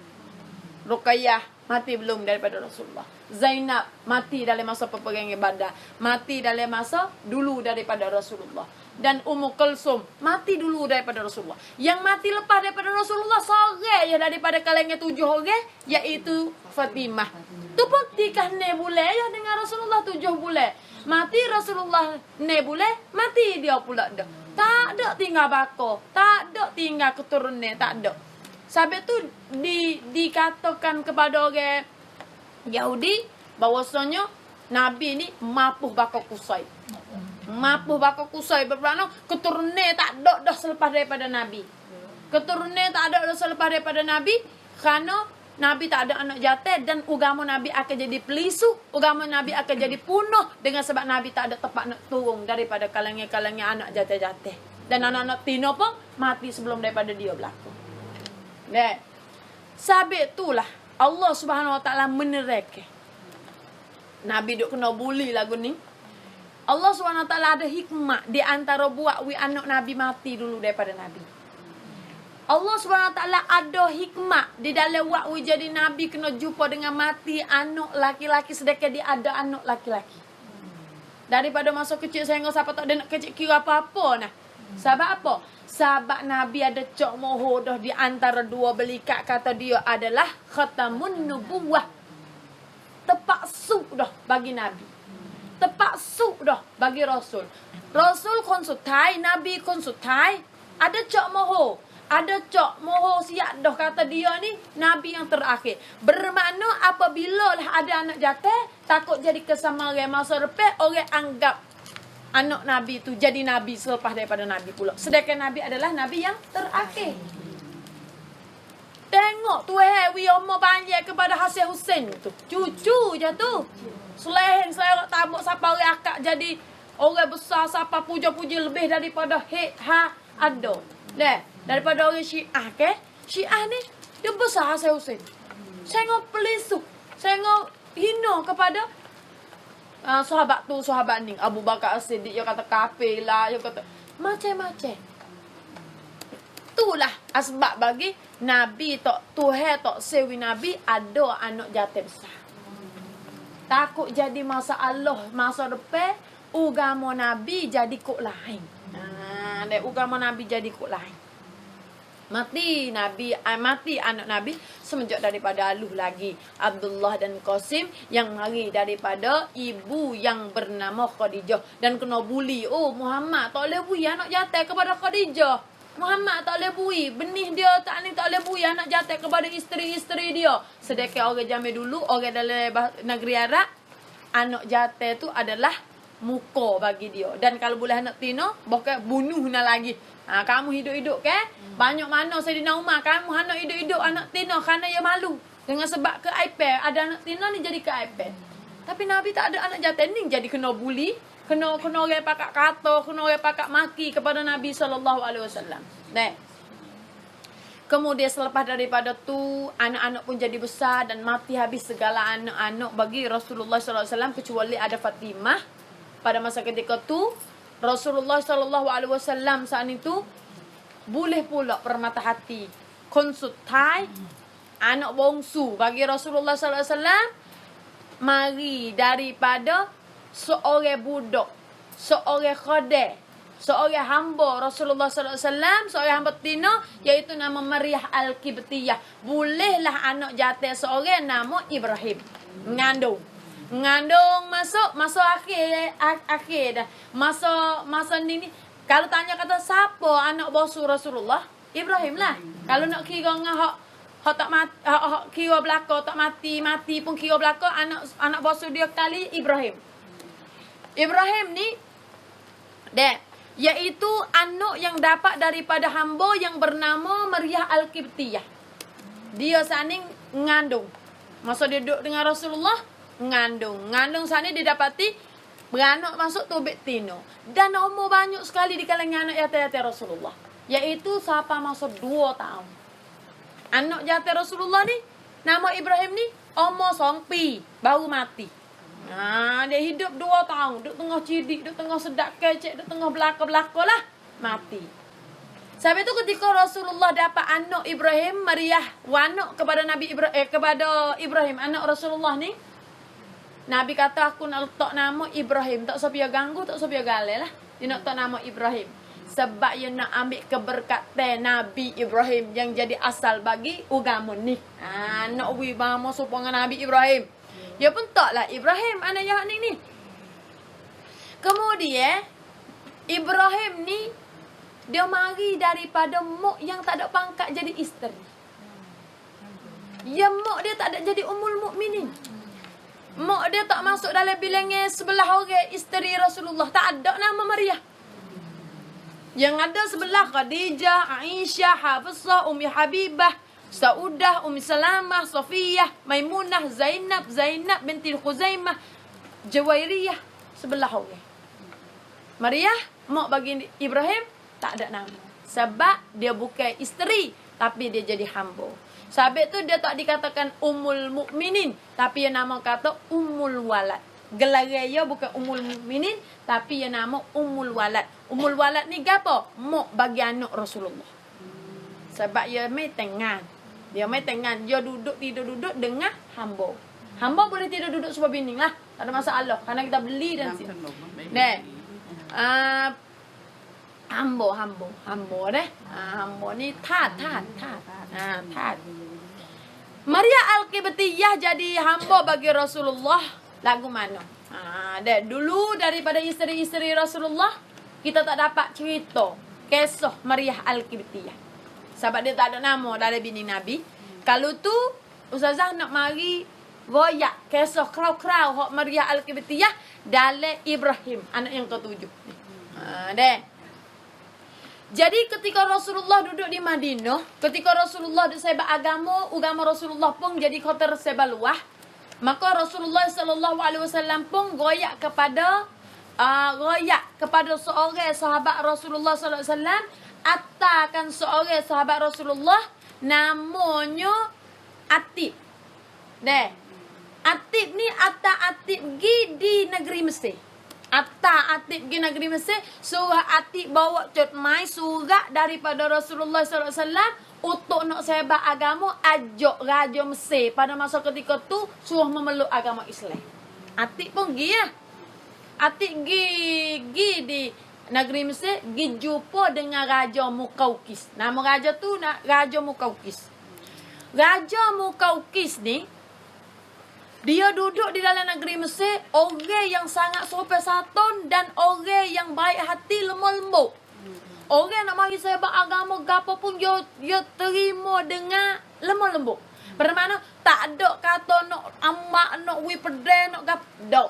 Ruqayyah mati belum daripada Rasulullah. Zainab mati dalam masa peperangan Badar. Mati dalam masa dulu daripada Rasulullah. Dan Ummu Kulsum mati dulu daripada Rasulullah. Yang mati lepas daripada Rasulullah seorang ya daripada kalangan 7 orang, iaitu Fatimah. Tu buktikah ne boleh ya dengan Rasulullah 7 bulan. Mati Rasulullah ne boleh, mati dia pula dah. Tak ada tinggal bako, tak ada tinggal keturunan, tak ada. Sebab tu dikatakan kepada orang Yahudi bahwasanya Nabi ni mapuh bakal kusai. Mapuh bakal kusai bermakna keturunan tak ada dah selepas daripada Nabi. Keturunan tak ada dah selepas daripada Nabi kerana Nabi tak ada anak jatah dan agama Nabi akan jadi pelisu, agama Nabi akan jadi punah dengan sebab Nabi tak ada tempat nak turun daripada kalangan-kalangan anak jatah-jatah. Dan anak-anak tino pun mati sebelum daripada dia berlaku. Nah, sebab itulah Allah Subhanahu Wa Taala meneraka. Nabi duk kena bully lagu ni. Allah Subhanahu Wa Taala ada hikmah di antara buat anak Nabi mati dulu daripada Nabi. Allah Subhanahu Wa Taala ada hikmah di dalam buat jadi Nabi kena jumpa dengan mati anak laki-laki sedekah dia ada anak laki-laki. Daripada masa kecil sehingga siapa tak ada nak kecil kira apa-apa nah. Sebab apa? Sebab Nabi ada cok moho dah di antara dua belikat kata dia adalah khatamun nubuwah. Tepak su dah bagi Nabi. Tepak su dah bagi Rasul. Rasul konsultai, Nabi konsultai. Ada cok moho. Ada cok moho siap dah kata dia ni Nabi yang terakhir. Bermakna apabila lah ada anak jatah, takut jadi kesamaran masa depan orang anggap anak Nabi tu jadi Nabi selepas daripada Nabi pula. Sedangkan Nabi adalah Nabi yang terakhir. Tengok tu wi umur panjang kepada Hasan Hussein tu. Cucu je tu. Selain saya tabuk siapa orang akak jadi orang besar siapa puja-puji lebih daripada ada. Daripada orang Syiah ke? Syiah ni dia besar Hasan Hussein. Saya ngok pelisu. Saya ngok hina kepada sahabat tu, sahabat ni Abu Bakar As-Siddiq, dia kata kafir lah, dia kata macam-macam. Itulah asbab bagi Nabi tok Tuhan tok sewi Nabi ada anak jatah besar. Takut jadi masalah masa depan agama Nabi jadi kok lain. Agama Nabi jadi kok lain. Mati anak Nabi semenjak daripada aluh lagi Abdullah dan Qasim yang mari daripada ibu yang bernama Khadijah dan kena buli. Oh Muhammad tak boleh bui anak jatah kepada Khadijah. Muhammad tak boleh bui benih dia tak boleh bui anak jatah kepada isteri-isteri dia. Sedangkan orang zaman dulu orang dalam negeri Arab anak jatah tu adalah muka bagi dia. Dan kalau boleh anak tina bahkan bunuhna lagi. Kamu hidup-hidup ke? Banyak mana Sayyidina Umar kamu anak hidup-hidup anak tina kerana ia malu. Dengan sebab ke iPad ada anak tina ni jadi ke iPad. Tapi Nabi tak ada anak jatah ni jadi kena buli, kena orang pakak kata, kena orang pakak maki kepada Nabi SAW. Kemudian selepas daripada tu anak-anak pun jadi besar dan mati habis segala anak-anak bagi Rasulullah SAW kecuali ada Fatimah. Pada masa ketika tu Rasulullah SAW saat itu boleh pula permata hati konsultai anak bongsu bagi Rasulullah SAW mari daripada seorang budak, seorang khadim, seorang hamba Rasulullah SAW, seorang hamba tina iaitu nama Maryah Al-Qibtiyah. Bolehlah anak jatah seorang nama Ibrahim mengandung masuk akhir dah. Masa ni kalau tanya kata siapa anak bosu Rasulullah, Ibrahim lah. Kalau nak kira ngah hak tak mati, hak kira belaka tak mati pun kira belaka anak bosu dia kali Ibrahim. Ibrahim ni iaitu anak yang dapat daripada hamba yang bernama Maryah Al-Qibtiyah. Dia saning ngandung. Masa dia duduk dengan Rasulullah ngandung sana dia dapati beranak masuk tubik tino dan umur banyak sekali di kalangan anak yata-yata Rasulullah iaitu siapa masuk 2 tahun Anak jatuh Rasulullah ni, nama Ibrahim ni, umur 2 pi, baru mati. Dia hidup 2 tahun. Duk tengah cidik, duk tengah sedap kecek, duk tengah belaka-belaka lah. Mati. Sampai tu ketika Rasulullah dapat anak Ibrahim, Maryah wanak kepada kepada Ibrahim, anak Rasulullah ni. Nabi kata, aku nak letak nama Ibrahim. Tak usah ganggu, tak usah galai lah. Dia nak letak nama Ibrahim. Sebab dia nak ambil keberkatan Nabi Ibrahim yang jadi asal bagi agama ni. Nak wi bama supaya Nabi Ibrahim. Dia pun taklah Ibrahim anak yang ni. Kemudian Ibrahim ni dia mari daripada mak yang tak ada pangkat jadi isteri. Ya mak dia tak ada jadi ummul mukminin. Mak dia tak masuk dalam bilangan sebelah orang isteri Rasulullah. Tak ada nama Maryah. Yang ada sebelah Khadijah, Aisyah, Hafsah, Ummi Habibah, Saudah, Ummi Salamah, Safiyah, Maimunah, Zainab binti Khuzaimah, Jawairiyah. Sebelah orang. Maryah, mak bagi Ibrahim, tak ada nama. Sebab dia bukan isteri, tapi dia jadi hamba. Sebab tu dia tak dikatakan Ummul Mukminin, tapi dia nama kata Ummul Walad. Gelar dia bukan Ummul Mukminin, tapi dia nama Ummul Walad. Ummul Walad ni gapo? Mak bagi anak Rasulullah. Sebab dia mai tengan. Dia mai tengan, dia tidur duduk dengan hamba. Hamba boleh tidur duduk sebab bini lah. Tak ada masalah. Karena kita beli dan sini. Hamba deh. Hamba ni tat. Maria Al-Qibtiyah jadi hamba bagi Rasulullah lagu mana? Dulu daripada isteri-isteri Rasulullah kita tak dapat cerita kisah Maria Al-Qibtiyah. Sebab dia tak ada nama dalam bini Nabi. Kalau tu Ustazah nak mari royak kisah kerau-kerau hak Maria Al-Qibtiyah dalam Ibrahim anak yang ke-7. Jadi ketika Rasulullah duduk di Madinah, ketika Rasulullah disebab agama Rasulullah pun jadi kota tersebar luah, maka Rasulullah sallallahu alaihi wasallam pun royak kepada seorang sahabat Rasulullah sallallahu alaihi wasallam, attakan seorang sahabat Rasulullah namanya Atib. Atib ni Atib di negeri Mesir. Atib pergi negeri Mesir, suruh Atib bawa mai surat daripada Rasulullah sallallahu alaihi wasallam untuk nak sebar agama, ajak Raja Mesir pada masa ketika tu suruh memeluk agama Islam. Atib pun pergi lah. Atib pergi di negeri Mesir, pergi jumpa dengan Raja Muqawqis. Nama raja tu Raja Muqawqis. Raja Muqawqis ni dia duduk di dalam negeri Mesir, orang yang sangat sopan santun dan orang yang baik hati, lemah lembut. Orang nak mari sebar agama gapo pun dia terima dengan lemah lembut. Bermakna tak ada kata nak amak, nak wi pedai, nak gapo. Tak.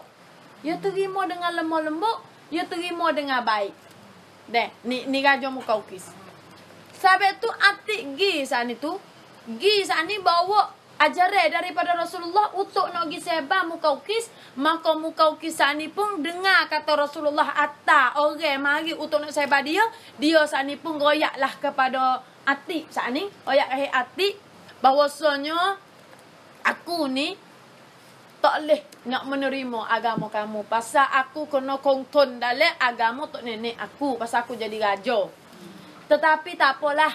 Dia terima dengan lemah lembut, dia terima dengan baik. Ni Raja Muqawqis. Sebab tu Atik gi sana bawa ajaran daripada Rasulullah untuk nak pergi sebar Muqawqis. Maka Muqawqis sani pun dengar kata Rasulullah atta orang mari untuk nak sebar dia sani pun royaklah kepada Atib sani, royak Atib bahwasanya aku ni tak boleh nak menerima agama kamu pasal aku kena kongton dalam agama tok nenek aku pasal aku jadi raja. Tetapi tak apalah,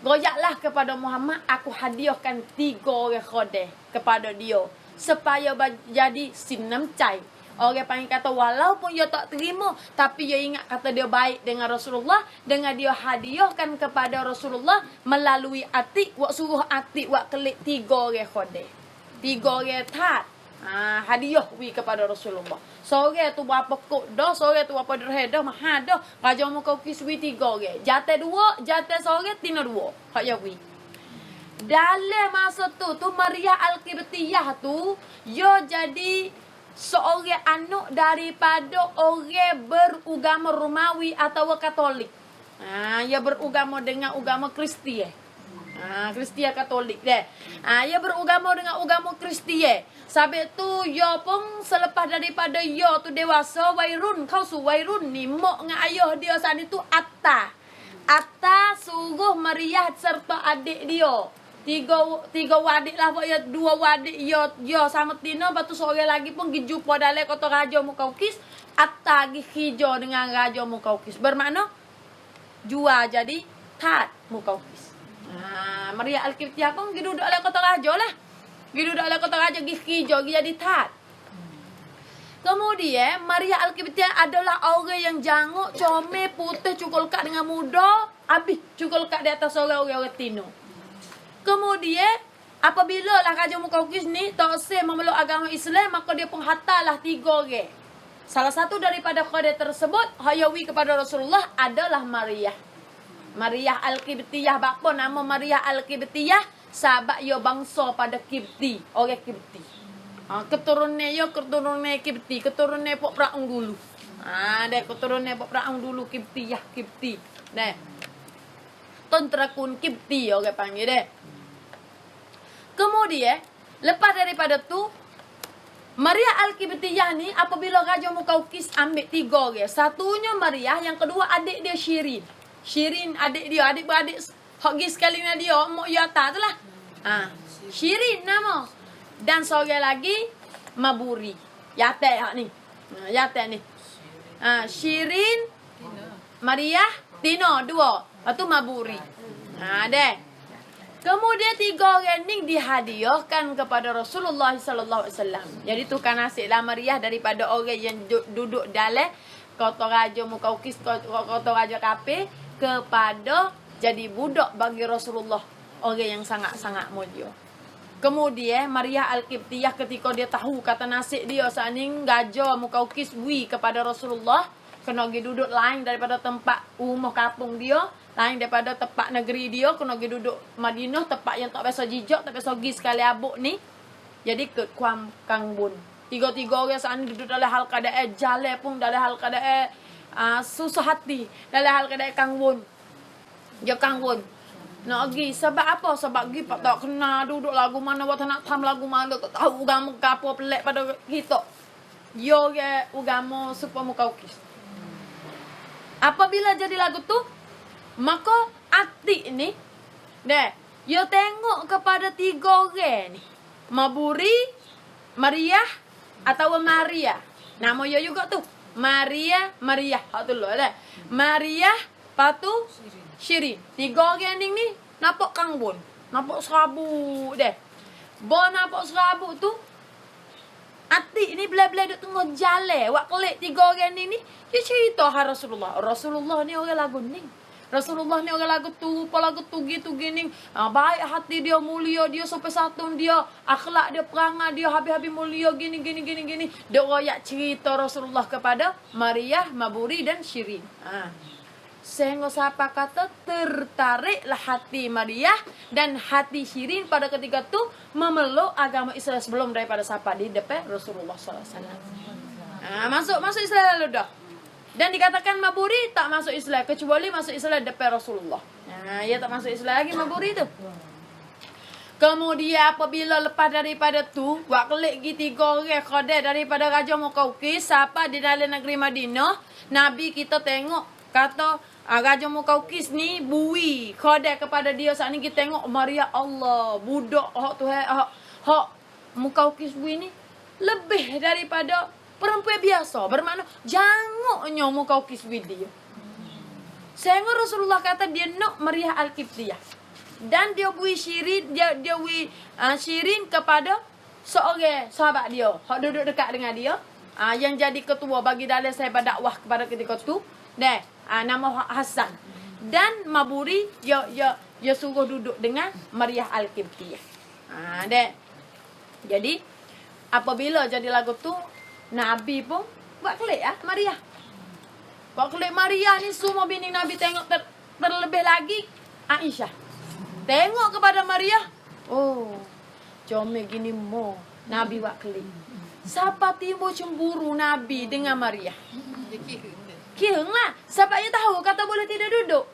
goyaklah kepada Muhammad, aku hadiahkan 3 orang khodeh kepada dia supaya jadi sinam cai. Orang panggil kata walaupun dia tak terima, tapi dia ingat kata dia baik dengan Rasulullah, dengan dia hadiahkan kepada Rasulullah melalui Atik, wak suruh Atik wak kelik 3 orang khodeh. 3 orang tat. Hadiah wi kepada Rasulullah. Seorang tu berapa kok dah, seorang tu berapa dirham dah, mahal dah. Raja Muqawqis wi 3 orang. Jatah 2, jatah seorang tina 2. Hak ya wi. Dalam masa tu Maria Al-Qibtiyah tu dia jadi seorang anak daripada orang beragama Romawi atau Katolik. Dia beragama dengan agama Kristian. Kristian Katolik deh. Dia beragama dengan agama Kristian. Sebab tu dia pun selepas daripada dia tu dewasa, Wairun ni mak dengan ayah dia saat itu Atta suruh Maria serta adik dia tiga wadik lah ya, dua wadik yo sama Tino, batu sore lagi pun gijupo dale kota Raja Mukaukis, atagi hijau dengan Raja Mukaukis. Bermakna jua jadi tat Mukaukis. Maria Al-Qibtiyah pun duduk oleh kota Raja lah. Duduk oleh kota Raja hijau jadi tat. Kemudian Maria Al-Qibtiyah adalah orang yang janguk, comel, putih, cukul kak dengan muda, habis cukul kak di atas orang-orang Tino. Kemudian apabila lah Raja Mukaukis ni tak memeluk agama Islam, maka dia pun hatalah 3 orang. Salah satu daripada khadir tersebut hayawi kepada Rasulullah adalah Maria. Maria Al-Qibtiyah. Bapa nama Maria Al-Qibtiyah? Sahabat yo bangsa pada Qibti, orang Qibti. Keturunan yo keturunan Qibti, keturunan pok Praung dulu. Dek keturunan pok Praung dulu Qibtiyah, Qibti. Dek. Tentrakun Qibti orang panggil dek. Kemudian lepas daripada tu Maria Al-Qibtiyah ni apabila Raja Mukaukis ambil 3 orang. Satunya Maria, yang kedua adik dia Shirin. Shirin adik dia, adik-beradik hak gi sekali dengan dia, mak Yata tu lah. Shirin nama. Dan seorang lagi Maburi. Yata hak ni. Yata ni. Shirin, Maria, Tino 2. Lepas tu Maburi. Dek. Kemudian 3 orang ni dihadiahkan kepada Rasulullah sallallahu alaihi wasallam. Jadi tu kan nasiblah Maria daripada orang yang duduk dalam kota Raja Mukaukis, kota Raja Kapir, kepada jadi budak bagi Rasulullah, orang yang sangat-sangat mulia. Kemudian Maria Al-Qibtiyah ketika dia tahu kata nasib dia saat ni Raja Mukaukis kepada Rasulullah, kena pergi duduk lain daripada tempat rumah kampung dia, lain daripada tempat negeri dia, kena pergi duduk Madinah, tempat yang tak biasa jijak, tak biasa pergi sekali abuk ni. Jadi ke Kuam Kang Bun. 3 orang saat ni duduk dalam hal keadaan jalan pun dalam hal keadaan susah hati, dalam hal keadaan Kang Bun. Dia Kang Bun nak pergi sebab apa? Sebab pergi tak kenal duduk lagu mana, buat nak tam lagu mana, tak tahu agama ke apa pelik pada kita. Yo ke agama Super Mukaukis. Apabila jadi lagu tu, maka atik ni deh, yo tengok kepada 3 orang ni. Maburi, Maria atau Maria. Nama yo juga tu. Maria. Hak tu lah. Maria, patu Shirin. 3 orang ni nampak Kang Bun. Nampak serabut deh. Bon nampak serabut tu. Atik ni bila-bila duk tengah jalan. Wak kelik 3 orang ni. Dia cerita Rasulullah. Rasulullah ni orang lagu ni. Rasulullah ni orang lagu tu, lagu tu gitu gini. Baik hati dia, mulia dia, sampai satu dia, akhlak dia, perangai dia, habis-habis mulia gini. Dia royak cerita Rasulullah kepada Maria, Maburi dan Shirin. Sehingga siapa kata tertariklah hati Maria dan hati Shirin pada ketika tu memeluk agama Islam sebelum daripada siapa di depan Rasulullah SAW. Masuk Islam lalu dah. Dan dikatakan Maburi tak masuk Islam kecuali masuk Islam depan Rasulullah. Ia tak masuk Islam lagi Maburi tu. Kemudian apabila lepas daripada tu, wak kelik gi 3 orang khadir daripada Raja Mukaukis siapa di dalam negeri Madinah, Nabi kita tengok kata Raja Mukaukis ni bui khadir kepada dia. Saat ni kita tengok Maria Allah, budak hak tu hak Mukaukis bui ni lebih daripada perempuan biasa, bermakna janguknya Mukaukis dia. Sehingga Rasulullah kata dia nak Maria Al-Qibtiyah. Dan dia bui Shirin, dia bui Shirin kepada seorang sahabat dia, hak duduk dekat dengan dia, yang jadi ketua bagi dalam saya dakwah kepada ketika tu, nama Hasan. Dan Maburi dia suruh duduk dengan Maria Al-Qibtiyah. Jadi apabila jadi lagu tu, Nabi pun buat kelik Maria. Buat kelik Maria ni semua bini Nabi tengok terlebih lagi Aisyah. Tengok kepada Maria. Oh, comel gini mo. Nabi buat kelik. Siapa timbul cemburu Nabi dengan Maria? Kira lah. Sebab dia tahu kata boleh tidak duduk.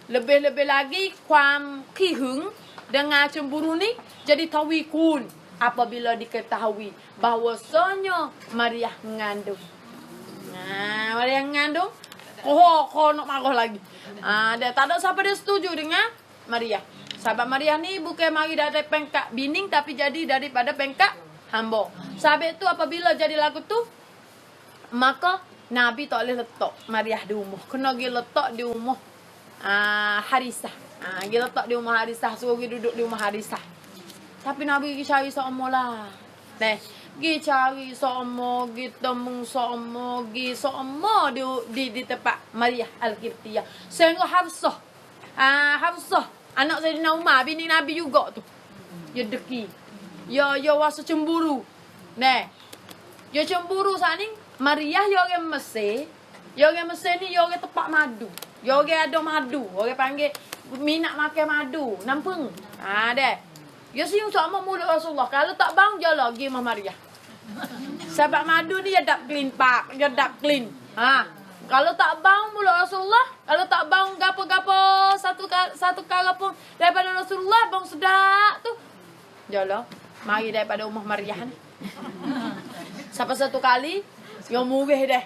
Lebih-lebih lagi kuam kihung dengan cemburu ni jadi tawikun. Apabila diketahui bahawasanya Maria mengandung. Maria mengandung. Nak marah lagi. Dia tak ada siapa dia setuju dengan Maria. Sahabat Maria ni bukan mari dari pengkat bining tapi jadi daripada pengkat hamba. Sahabat tu apabila jadi lagu tu, maka Nabi tak boleh letak Maria di rumah. Kena pergi letak di rumah Harisah. Pergi letak di rumah Harisah. Suruh pergi duduk di rumah Harisah. Tapi Nabi pergi cari seorang lah. Pergi cari seorang, pergi temu seorang, pergi seorang di tempat Maria Al-Qibtiyah. Sehingga Hafsah. Hafsah. Anak Sayyidina Umar, bini Nabi juga tu. Ya deki. Ya rasa cemburu. Ya cemburu saat ni. Maria ya orang Mesir. Ya orang Mesir ni ya orang tempat madu. Ya orang ada madu. Orang panggil minat makan madu. Nampung. Deh. Ya siung sama mulut Rasulullah. Kalau tak bang, jalan pergi rumah Maria. Sebab madu ni ya dak clean pak. Ya dak clean. Kalau tak bang mulut Rasulullah, kalau tak bang gapo-gapo satu kali pun daripada Rasulullah bang sedak tu. Jalan. Mari daripada rumah Maria ni. Sampai satu kali yang murih deh.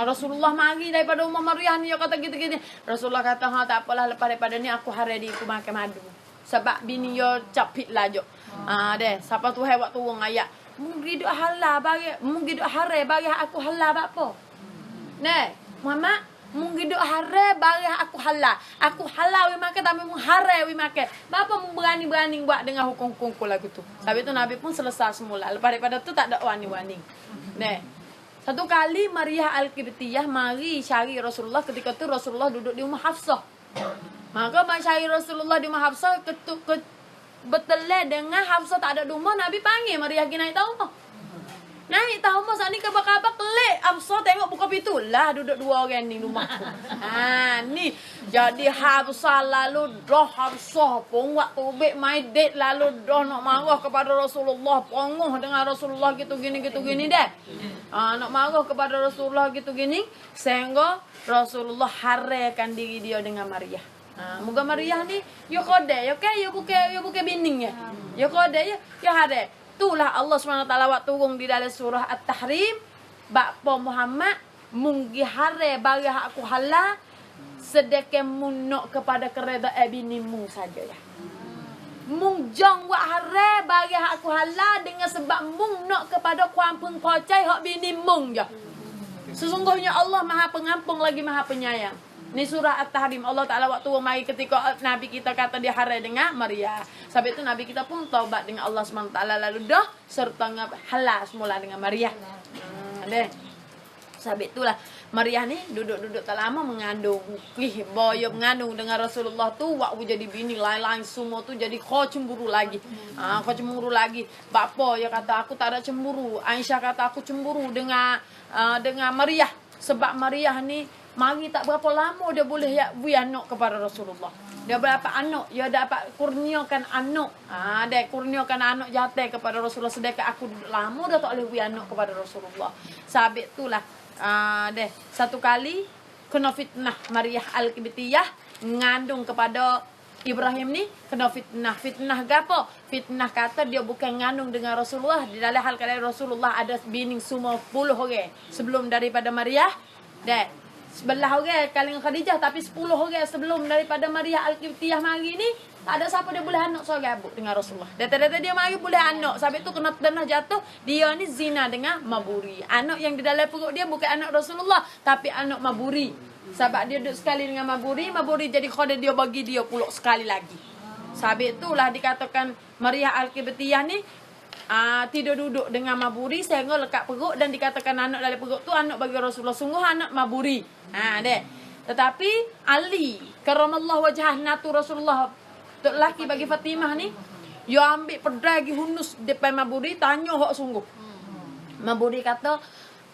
Rasulullah mari daripada rumah Maria ni. Dia kata gitu-gitu. Rasulullah kata, tak apalah lepas daripada ni aku hari di aku makan madu. Sebab bini yo capit lah jo. Deh. Siapa tu hewat turun ayat. Mungkin duk halal bagi. Mungkin duk hari bagi aku halal apa. Muhammad. Mungkin duk hari bagi aku halal. Aku halal we makan tapi mung hari we makan. Bapa mung berani-berani buat dengan hukum-hukum lagu tu. Tapi tu Nabi pun selesai semula. Lepas daripada tu tak ada wani-wani. Satu kali Maria Al-Qibtiyah mari cari Rasulullah. Ketika tu Rasulullah duduk di rumah Hafsah. Maka cari Rasulullah di rumah Hafsah. Betul dengan Hafsah tak ada di rumah. Nabi panggil Maria pergi naik tahu. Naik tahu saat ni kabar-kabar kelik. Hafsah tengok buka pintu. Lah duduk dua orang ni rumah tu. Ni. Jadi Hafsah lalu dah Hafsah pun waktu ubik my date lalu dah nak marah kepada Rasulullah. Pongoh dengan Rasulullah gitu gini deh. Nak marah kepada Rasulullah gitu gini. Sehingga Rasulullah haraikan diri dia dengan Maria. Moga Maria ni yo kode yo ke yo bukan bining ya. Yo kode yo harai. Itulah Allah SWT waktu turun di dalam surah At-Tahrim. Bakpo Muhammad munggi hare bagi aku halal sedekah munok kepada kereda binimu saja ya. Mung jong wa hare bagi aku halal dengan sebab mung nak kepada kuampung pocai hak bini mung je. Sesungguhnya Allah Maha Pengampun lagi Maha Penyayang. Ni surah At-Tahrim. Allah Ta'ala waktu mari ketika Nabi kita kata dia harai dengan Maria. Sampai itu Nabi kita pun taubat dengan Allah SWT. Lalu dah serta halal semula dengan Maria. Sampai itulah Maria ni duduk-duduk tak lama mengandung. Boyo mengandung dengan Rasulullah tu. Waktu jadi bini lain-lain semua tu jadi kau cemburu lagi. Kau cemburu lagi. Bapa dia kata aku tak ada cemburu. Aisyah kata aku cemburu dengan Maria. Sebab Maria ni mari tak berapa lama dia boleh bui anak kepada Rasulullah. Dia berapa anak, dia dapat kurniakan anak. Dia kurniakan anak jatah kepada Rasulullah. Sedangkan aku lama dah tak boleh bui anak kepada Rasulullah. Sabit itulah. Satu kali kena fitnah Maria Al-Qibtiyah ngandung kepada Ibrahim ni kena fitnah. Fitnah gapo? Fitnah kata dia bukan ngandung dengan Rasulullah. Di dalam hal kala Rasulullah ada bini semua 10 orang sebelum daripada Maria. Sebelah orang kalangan Khadijah tapi 10 orang sebelum daripada Maria Al-Qibtiyah mari ni tak ada siapa dia boleh anak seorang abuk dengan Rasulullah. Data-data dia mari boleh anak. Sampai tu kena tanah jatuh. Dia ni zina dengan maburi. Anak yang di dalam perut dia bukan anak Rasulullah tapi anak maburi. Sebab dia duduk sekali dengan maburi. Maburi jadi khadir dia bagi dia pulak sekali lagi. Sampai itulah dikatakan Maria Al-Qibtiyah ni tidur duduk dengan maburi sehingga lekat perut dan dikatakan anak dalam perut tu anak bagi Rasulullah sungguh anak maburi. Tetapi Ali karamallahu wajhah natu Rasulullah lelaki bagi Fatimah ni dia ambil pedang hunus depan maburi tanya hak sungguh. Maburi kata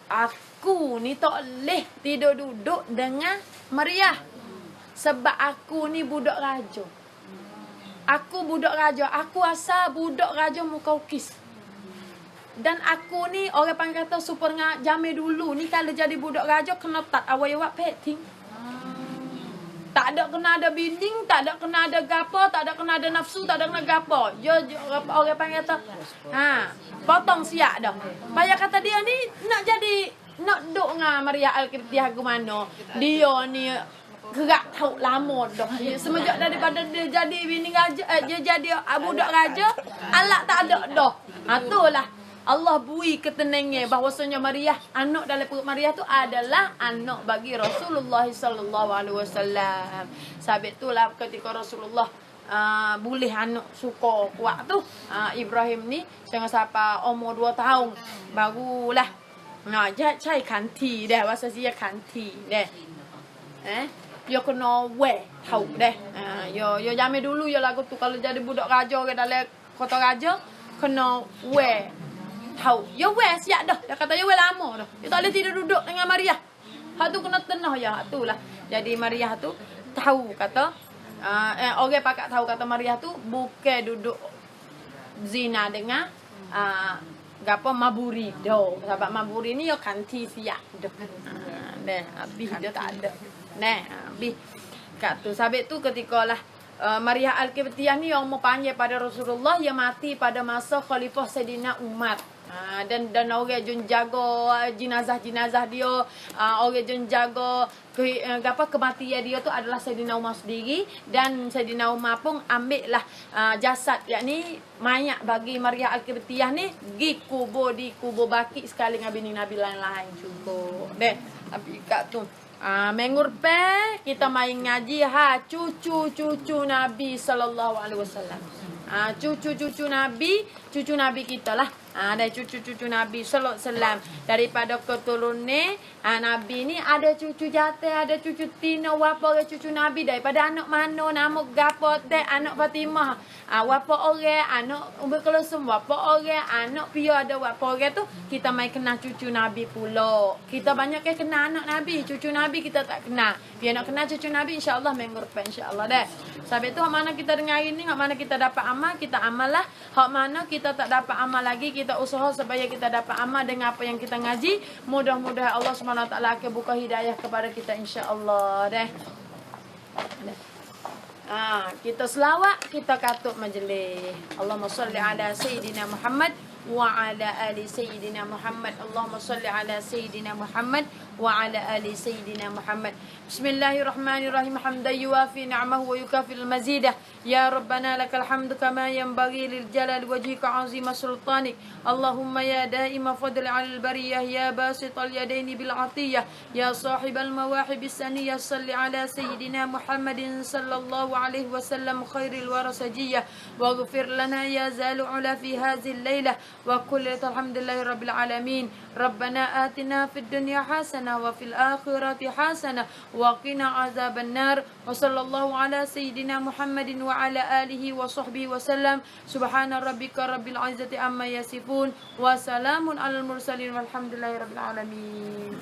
aku ni tak boleh tidur duduk dengan Maria sebab aku ni budak raja. Aku budak raja. Aku asal budak raja Mukaukis. Dan aku ni orang panggil kata super jamil dulu. Ni kalau jadi budak raja kena tak awal-awal peting. Tak ada kena ada binding, tak ada kena ada gapo, tak ada kena ada nafsu, tak ada kena gapo. Orang panggil kata potong siap dah. Payah kata dia ni nak jadi nak duk dengan Maria Al-Qibtiyah ke mana. Dia ni gerak tahu lama dah. Semenjak daripada dia jadi bini raja, dia jadi budak raja, anak tak ada dah. Itulah Allah bui ketenangan bahwasanya Maria, anak dalam perut Maria tu adalah anak bagi Rasulullah sallallahu alaihi wasallam. Sebab itulah ketika Rasulullah boleh anak suka kuat tu, Ibrahim ni jangan siapa umur 2 tahun barulah cai kanti dah, bahasa sia kanti dah. Yo kena we tahu dah. Yo jamai dulu yo lagu tu kalau jadi budak raja ke dalam kota raja kena we tahu. Yo we siap dah. Dia kata yo we lama dah. Yo tak boleh tidur duduk dengan Maria. Hak tu kena tenah ya, itulah. Jadi Maria tu tahu kata orang pakak tahu kata Maria tu bukan duduk zina dengan gapo maburi do. Sebab maburi ni yo kanti siap dah. Habis dia tak ada. Habis kat tu. Sebab tu ketikalah Maria Al-Qibtiyah ni yang mau panggil pada Rasulullah yang mati pada masa Khalifah Sayyidina Umar. Dan orang jun jaga jenazah-jenazah dia, orang jun jaga kematian dia tu adalah Sayyidina Umar sendiri, dan Sayyidina Umar pun ambil lah jasad yakni mayat bagi Maria Al-Qibtiyah ni pergi kubur di kubur Baqi sekali dengan bini Nabi lain-lain juga. Tapi kat tu minggu depan kita main ngaji cucu-cucu Nabi sallallahu alaihi wasallam. Cucu-cucu Nabi kita lah. Ada cucu-cucu Nabi sallallahu alaihi wasallam daripada keturunan Nabi ni ada cucu jatah, ada cucu tina, wapa orang cucu Nabi daripada anak mana nama gapo teh anak Fatimah. Wapa orang anak Ummu Kulsum, wapa orang anak Pia, ada wapa orang tu kita mai kenal cucu Nabi pula. Kita banyak ke kenal anak Nabi, cucu Nabi kita tak kenal. Biar nak kenal cucu Nabi insya-Allah minggu depan insya-Allah dah. Sebab tu hak mana kita dengar ini, hak mana kita dapat amal, kita amal lah. Hak mana kita tak dapat amal lagi, kita usaha supaya kita dapat amal dengan apa yang kita ngaji. Mudah-mudahan Allah Subhanahu Wa Taala akan buka hidayah kepada kita insya-Allah dah. Kita selawat, kita katuk majlis. Allahumma salli ala Sayyidina Muhammad wa ala ali Sayyidina Muhammad. Allahumma salli ala Sayyidina Muhammad wa ala ali Sayyidina Muhammad. Bismillahirrahmanirrahim. Hamdan yuwafi ni'amahu wa yukafil mazidah. Ya Rabbana lakal hamdu kama yanbaghi lil jalali wajhika azima sultanik. Allahumma ya daima fadl al bariyah ya basital yadaini bil atiyah ya sahibal mawahib saniyah salli ala Sayyidina Muhammadin sallallahu alaihi wasallam khairil warasajiyah waghfir lana ya zalu ala fi hadhihi al-lailah wa kulli alhamdulillahi rabbil alamin. Rabbana atina fid dunya hasanah wa fil akhirati hasanah wa qina azaban nar. Wa sallallahu ala Sayyidina Muhammadin wa ala alihi wa sahbihi wa sallam. Subhana rabbika rabbil izzati amma yasifun wa salamun alal mursalin walhamdulillahi rabbil alamin.